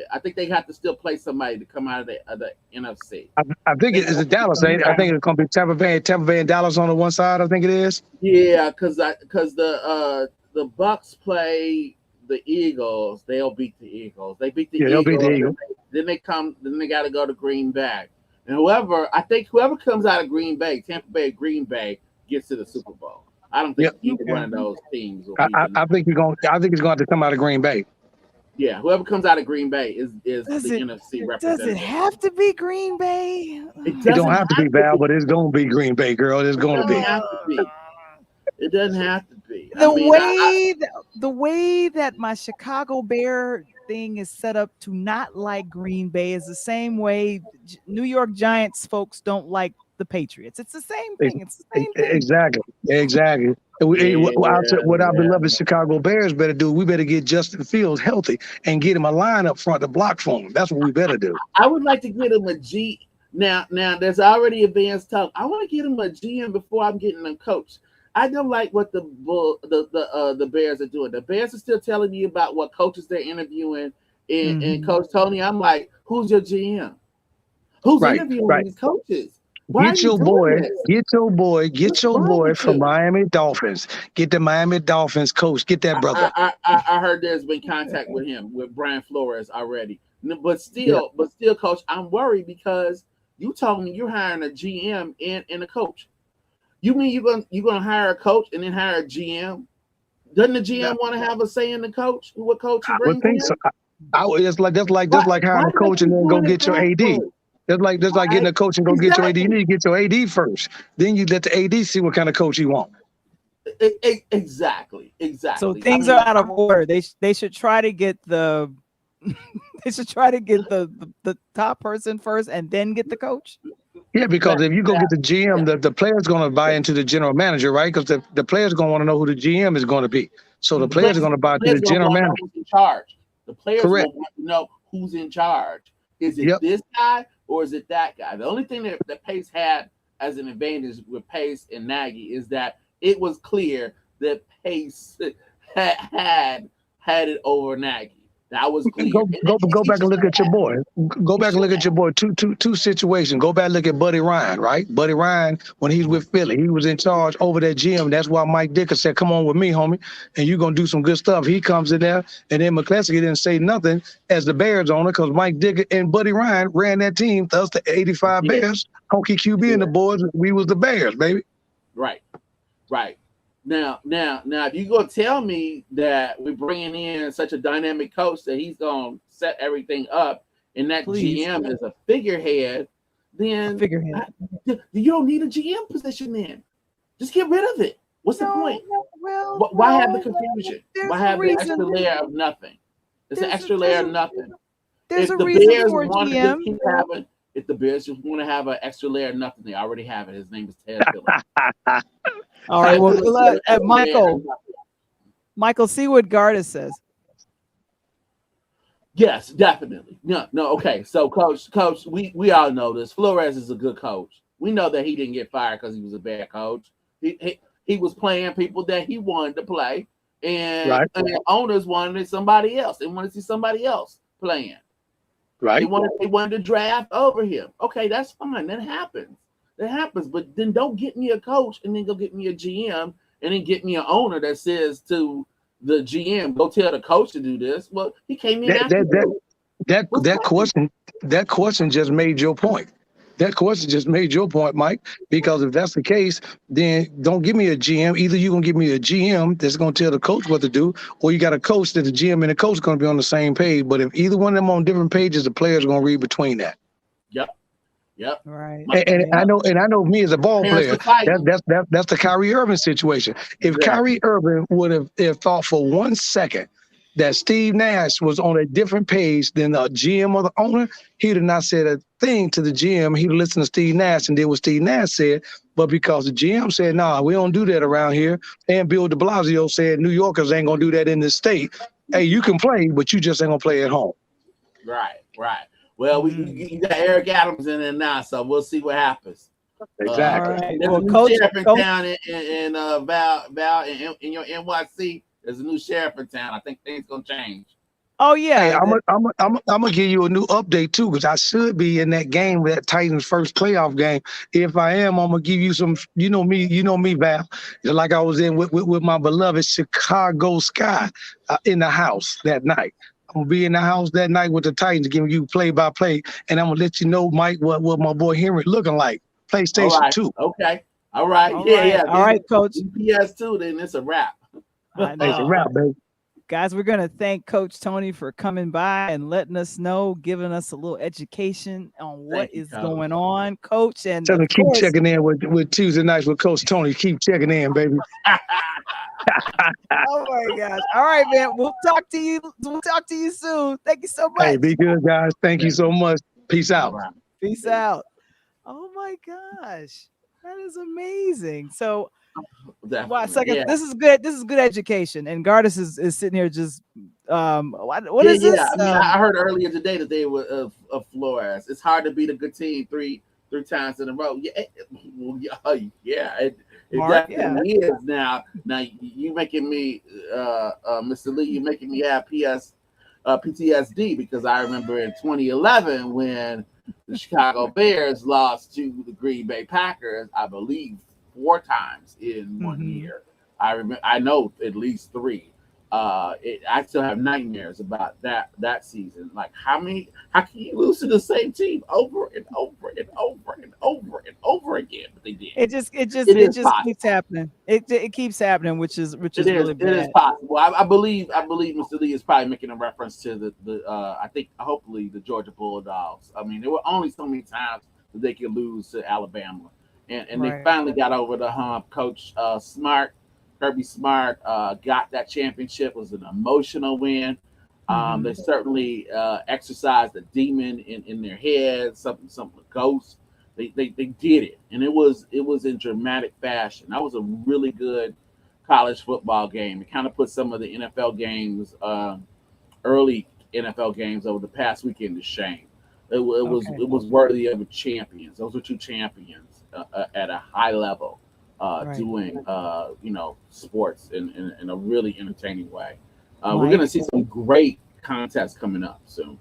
I think they have to still play somebody to come out of the NFC. I think it's Dallas. I think it's going to be Tampa Bay and Dallas on the one side. I think it is. Yeah, because the Bucks play the Eagles. They'll beat the Eagles. They beat the Eagles. They'll beat the Eagles. Then they got to go to Green Bay. And whoever comes out of Green Bay, Tampa Bay, Green Bay, gets to the Super Bowl. I don't think either one of those teams will I think it's going to have to come out of Green Bay. Yeah, whoever comes out of Green Bay is the NFC representative. Does it have to be Green Bay? It don't have to be, Val, but it's going to be Green Bay, girl. It's going to be. It doesn't have to be. The way that my Chicago Bear thing is set up to not like Green Bay is the same way New York Giants folks don't like the Patriots. It's the same thing. It's the same thing. Exactly. What our beloved Chicago Bears better do, we better get Justin Fields healthy and get him a line up front to block for him. That's what we better do. I would like to get him a G. Now, there's already advanced talk. I want to get him a GM before I'm getting a coach. I don't like what the Bears are doing. The Bears are still telling me about what coaches they're interviewing, and Coach Tony. I'm like, who's your GM? Who's interviewing these coaches? Get your boy from Miami Dolphins. Get the Miami Dolphins coach. Get that brother. I heard there's been contact with him, with Brian Flores already. But still, Coach, I'm worried because you told me you're hiring a GM and a coach. You mean you're gonna hire a coach and then hire a GM? Doesn't the GM want to have a say in the coach? What coach you bring? I would think so. That's like hiring a coach and then go get your AD. That's like getting a coach and go get your AD. You need to get your AD first. Then you let the AD see what kind of coach you want. Exactly. So things are out of order. They should try to get the the top person first and then get the coach. Yeah, because if you go get the GM, the player's going to buy into the general manager, right? Because the player's going to want to know who the GM is going to be. So the players are going to buy into the general manager. Who's in charge? The players want to know who's in charge. Is it this guy or is it that guy? The only thing that Pace had as an advantage with Pace and Nagy is that it was clear that Pace had it over Nagy. That was clear. Go back and look at your boy. Go back and look at your boy. Two situations. Go back and look at Buddy Ryan, right? Buddy Ryan, when he's with Philly, he was in charge over that gym. That's why Mike Dicker said, "Come on with me, homie, and you're gonna do some good stuff." He comes in there, and then McCleskey didn't say nothing as the Bears owner because Mike Dicker and Buddy Ryan ran that team. Us, the '85 Bears, Honky QB and the boys. We was the Bears, baby. Right. Now, if you're going to tell me that we're bringing in such a dynamic coach that he's going to set everything up and that GM is a figurehead, then you don't need a GM position then. Just get rid of it. What's the point? Why have the confusion? Why have the extra layer of nothing? It's an extra layer of nothing. There's a reason for a GM. If the Bears just want to have an extra layer of nothing, they already have it. His name is Ted Phillips. All right, well, Michael, see what Garda says. Yes, definitely. No, okay. So, coach, we all know this. Flores is a good coach. We know that he didn't get fired because he was a bad coach. He was playing people that he wanted to play, and owners wanted somebody else. They wanted to see somebody else playing. Right. They wanted to draft over him. Okay, that's fine. That happens. But then don't get me a coach and then go get me a GM and then get me an owner that says to the GM, go tell the coach to do this. Well, he came in after that question just made your point. That question just made your point, Mike, because if that's the case, then don't give me a GM. Either you're going to give me a GM that's going to tell the coach what to do, or you got a coach that the GM and the coach are going to be on the same page. But if either one of them on different pages, the players are going to read between that. Yep. Right. And I know me as a ball player, that's the Kyrie Irving situation. If Kyrie Irving would have thought for 1 second that Steve Nash was on a different page than the GM or the owner, he'd have not said a thing to the GM. He'd listened to Steve Nash and did what Steve Nash said. But because the GM said, "Nah, we don't do that around here," and Bill de Blasio said, "New Yorkers ain't gonna do that in this state. Hey, you can play, but you just ain't gonna play at home." Right. Well, we got Eric Adams in there now, so we'll see what happens. Exactly. There's a new sheriff in town in Val in your NYC. There's a new sheriff in town. I think things gonna change. Oh yeah. Hey, I'm gonna give you a new update too, because I should be in that game, that Titans' first playoff game. If I am, I'm gonna give you some. You know me, Val. Like I was in with my beloved Chicago Sky in the house that night. I'm gonna be in the house that night with the Titans, giving you play-by-play, and I'm gonna let you know, Mike, what my boy Henry looking like. PlayStation 2. Okay. All right. All right, Coach. PS2, then it's a wrap. It's a wrap, baby. Guys, we're gonna thank Coach Tony for coming by and letting us know, giving us a little education on what is going on, Coach. And keep checking in with Tuesday nights with Coach Tony. Keep checking in, baby. Oh my gosh. All right, man. We'll talk to you. We'll talk to you soon. Thank you so Hey, much. be good, guys. Thank you so much. Peace All out. right. Peace out. Oh my gosh. That is amazing. So well, Definitely. second, Yeah. this is good. This is good education. And Gardis is sitting here just what Yeah, is yeah. this? I mean, I heard earlier today that they were of Flores. It's hard to beat a good team three times in a row. Yeah, well, yeah, it Mark, yeah. definitely is. Now you making me, Mr. Lee, you making me have PTSD because I remember in 2011 when the Chicago Bears lost to the Green Bay Packers, I believe 4 times in one Mhm. year. I know at least 3. I still have nightmares about that season. Like how can you lose to the same team over and over and over and over and over again? But they did. It just It is keeps possible. happening. It keeps happening, which is really It is bad. possible. I believe Mr. Lee is probably making a reference to the I think hopefully the Georgia Bulldogs. I mean, there were only so many times that they could lose to Alabama, and they Right. finally got over the hump. Coach Smart, Kirby Smart, got that championship. It was an emotional win. They Mhm. certainly exercised the demon in their head, something ghost. They did it, and it was in dramatic fashion. That was a really good college football game. It kind of put some of the NFL games, early NFL games over the past weekend to shame. Okay. It was worthy of champions. Those were 2 champions at a high level, Right. doing sports in a really entertaining way. We're Mike. gonna see some great contests coming up soon.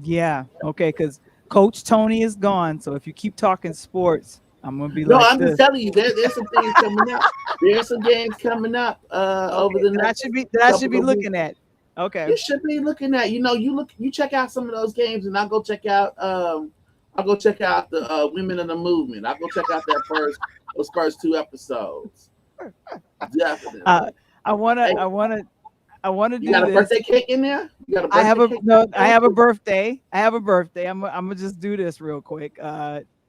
Yeah. Okay, because Coach Tony is gone. So if you keep talking sports, I'm gonna be No, like I'm just this. telling you, there's some things coming up. There's some games coming up over Okay, the that I next should be couple of weeks. looking at. Okay. You should be looking at, you check out some of those games, and I'll go check out the Women of the Movement. I'll go check out those first 2 episodes. Uh, Definitely. Hey, I wanna you do got a this. birthday cake in there? You got a I have birthday a cake no, I in have a birthday. I have a birthday. I'm gonna just do this real quick.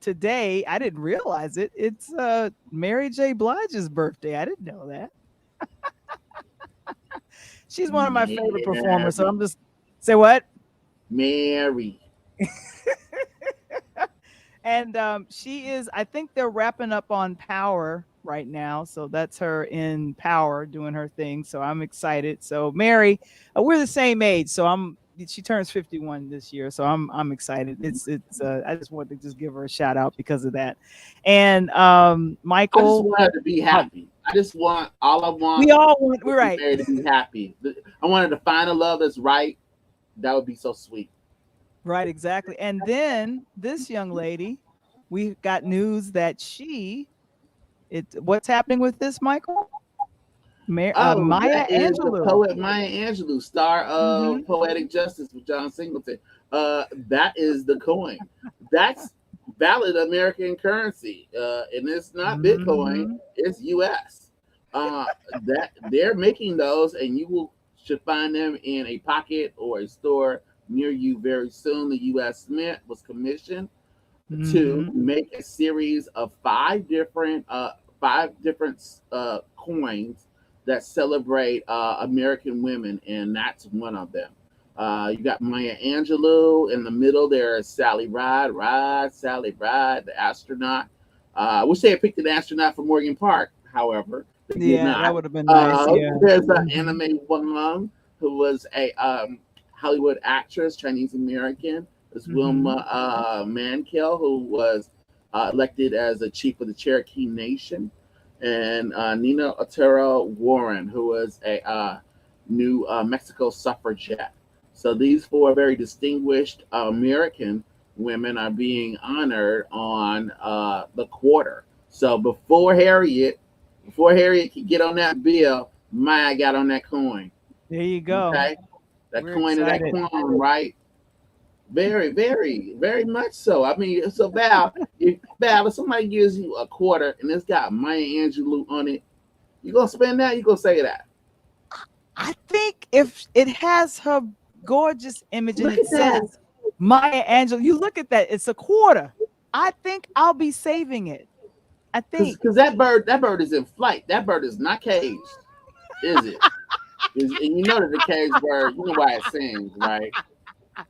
Today, I didn't realize it. It's Mary J. Blige's birthday. I didn't know that. She's one of my favorite performers. So Mary. I'm just say what? Mary. And she is, I think they're wrapping up on Power right now. So that's her in Power doing her thing. So I'm excited. So Mary, we're the same age. So she turns 51 this year. So I'm excited. It's I just wanted to just give her a shout out because of that. And I just Michael, want her to be happy. All I want we all want, is we're for right. Mary to be happy. I wanted to find a love that's right. That would be so sweet. Right, exactly. And then this young lady, we got news that what's happening with this, Michael? Oh, Maya that is the Angelou. poet Maya Angelou, star Hmm. of Poetic Justice with John Singleton. That is the coin. That's valid American currency, and it's not Bitcoin. Hmm. It's U.S. Uh, that they're making those, and should find them in a pocket or a store near you very soon. The U.S. Mint was commissioned to Hmm. make a series of five different coins that celebrate American women, and that's one of them. You got Maya Angelou in the middle. There's Sally Ride, Sally Ride, the astronaut. I wish they had picked an astronaut from Morgan Park. However, they did Yeah, that not. would have been nice. Yeah. There's an Hmm. anime woman who was a Hollywood actress, Chinese American. There's Hmm. Wilma Mankill, who was elected as the chief of the Cherokee Nation, and Nina Otero Warren, who was a New Mexico suffragette. So these 4 very distinguished American women are being honored on the quarter. So before Harriet could get on that bill, Maya got on that coin. There you go. Okay, that We're coin of that excited. crown, right? Very, very, very much so. I mean, so if somebody gives you a quarter and it's got Maya Angelou on it, you gonna spend that? You gonna say that? I think if it has her gorgeous image and Look it at that, says Maya Angelou, you look at that, it's a quarter. I think I'll be saving it. I think. because that bird is in flight. That bird is not caged. Is it? And you know that the cage bird, you know why it sings, right?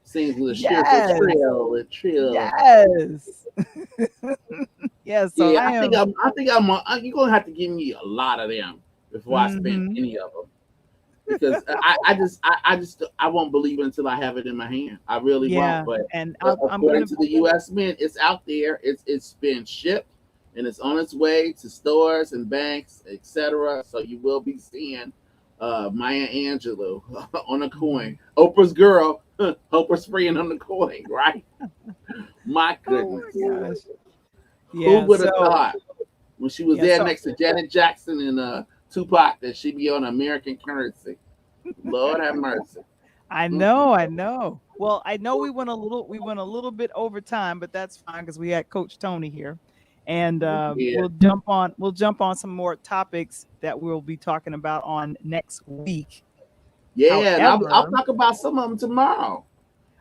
Sings with a cheerful Yes. trill, a trill. Yes. Yes. So Yeah, I am. You're gonna have to give me a lot of them before I spend Mhm. any of them, because I won't believe it until I have it in my hand. I really won't. Yeah. But And I'm according gonna. to the U.S. Mint, it's out there. It's been shipped and it's on its way to stores and banks, etc. So you will be seeing Maya Angelou on a coin. Oprah's girl, Oprah's friend on the coin, right? My Oh goodness. my gosh. Who Yeah. would have So thought when she was yeah. there So next to Janet Jackson and Tupac that she'd be on American currency? Lord have mercy. I Mm-mm. know. I know. Well, I know we went a little bit over time, but that's fine because we had Coach Tony here, and Yeah, we'll jump on some more topics that we'll be talking about on next week. yeah, and I'll However, talk about some of them tomorrow.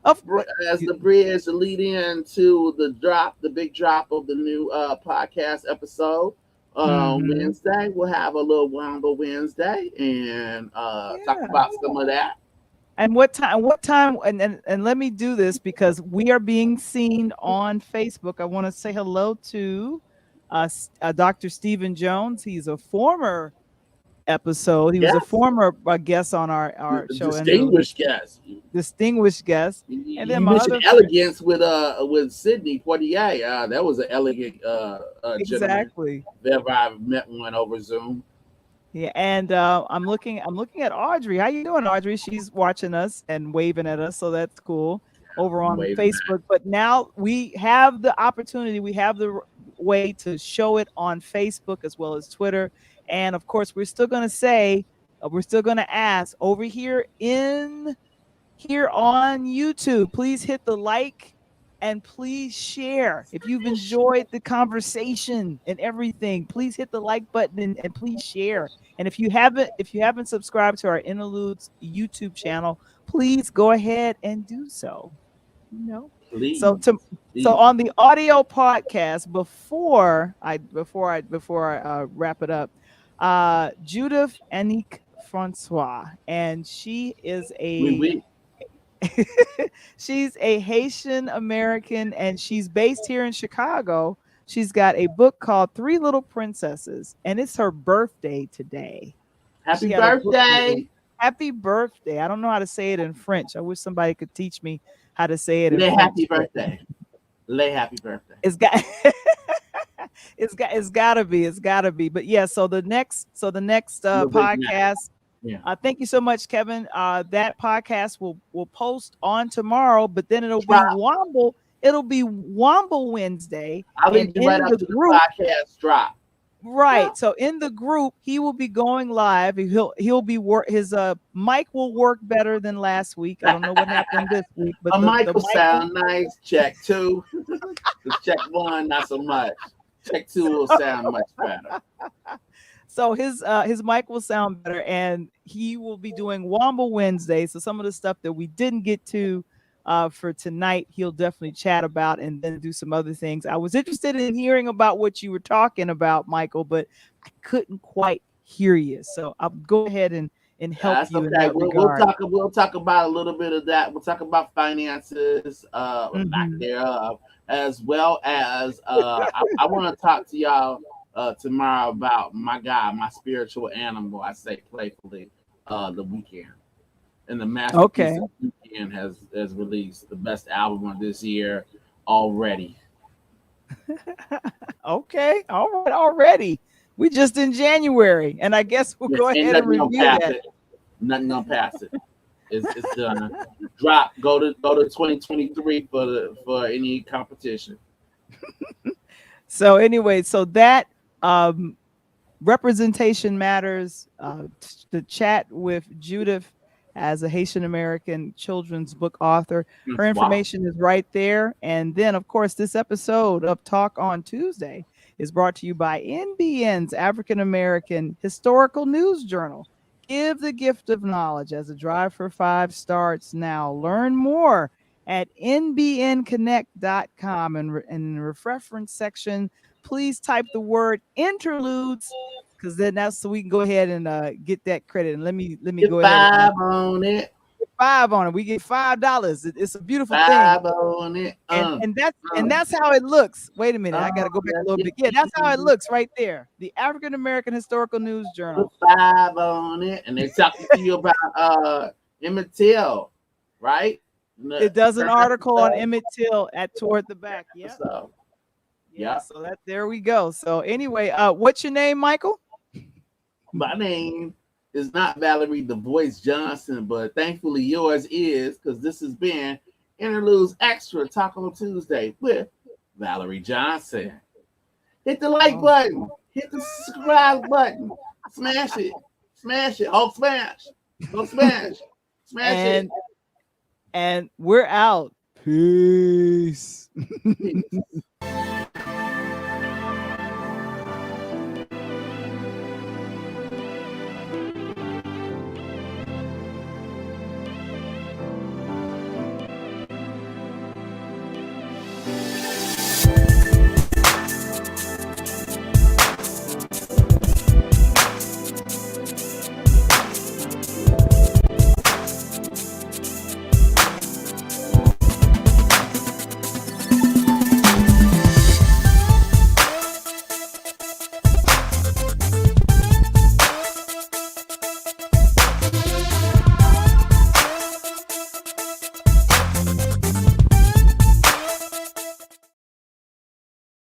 of As the bridge to lead into the big drop of the new podcast episode. Mhm. Wednesday, we'll have a little Wamble Wednesday and talk Yeah. about some of that. And what time? What time? And let me do this because we are being seen on Facebook. I want to say hello to Dr. Stephen Jones. He's a former episode. He was a Yes, former guest on our show, Interludes, distinguished guest. distinguished guest. And then You my mentioned other elegance with Sidney Poitier. That was an elegant gentleman. exactly. If ever I've met one over Zoom. Yeah, and I'm looking at Audrey. How you doing, Audrey? She's watching us and waving at us, so that's cool over I'm on waving back. Facebook. But now we have the opportunity, we have the way to show it on Facebook as well as Twitter, and of course, we're still going to ask over here on YouTube. Please hit the like and please share. If you've enjoyed the conversation and everything, please hit the like button and please share. And if you haven't subscribed to our Interludes YouTube channel, please go ahead and do so. You know. So Please, to so please. on the audio podcast, before I wrap it up, Judith Anik Francois, and she is a We she's a Haitian American and she's based here in Chicago. She's got a book called Three Little Princesses, and it's her birthday today. happy She had a book reading. birthday. Happy birthday. I don't know how to say it in French. I wish somebody could teach me how to say it in Lay French, happy but birthday. Lay happy birthday. it's got it's gotta be. But yeah, so the next Little bit now. podcast. Yeah. Thank you so much, Kevin. That podcast will post on tomorrow, but then it'll be Drop. Wamble. It'll be Wamble Wednesday, I'll and leave you right in the after the group, podcast drop. right? So in the group, he will be going live. He'll be his mic will work better than last week. I don't know what happened this week, but A the mic will mic will. sound nice. Check two. Because check one, not so much. Check two will sound much better. So his mic will sound better, and he will be doing Wamble Wednesday. So some of the stuff that we didn't get to for tonight, he'll definitely chat about, and then do some other things. I was interested in hearing about what you were talking about, Michael, but I couldn't quite hear you. So I'll go ahead and help That's you in okay. that regard. We'll talk about a little bit of that. We'll talk about finances, lack Hmm. thereof, as well as I want to talk to y'all tomorrow about my guy, my spiritual animal. I say playfully, the weekend. And the masterpiece Okay. of the weekend has released the best album of this year already. Okay. All right. Already. We just in January, and I guess we'll Yeah, go ain't ahead and nothing gonna review pass that. it. Nothing gonna pass it. It's done. Drop. Go to 2023 for any competition. So anyway, so that um representation matters. The chat with Judith as a Haitian American children's book author. Her Wow. information is right there. And then, of course, this episode of Talk on Tuesday is brought to you by NBN's African American Historical News Journal. Give the gift of knowledge as a Drive for Five starts now. Learn more at nbnconnect.com, and in the reference section, please type the word interludes because then that's so we can go ahead and get that credit. And let me Get go ahead. five on it. $5 on it. We get $5. It's a beautiful Five thing. on it. And that's how it looks. Wait a minute, I gotta go back a little bit. Yeah, that's how it looks right there. The African American Historical News Journal. Put 5 on it, and they're talking to you about Emmett Till, right? It does an article on Emmett Till toward the back. Yeah. So, yeah. So there we go. So anyway, what's your name, Michael? My name is not Valarie the Voice Johnson, but thankfully yours is, because this has been Interludes Extra Talk on Tuesday with Valarie Johnson. Hit the like button, hit the subscribe button, smash it, Hulk smash, smash it. And we're out. Peace. Peace.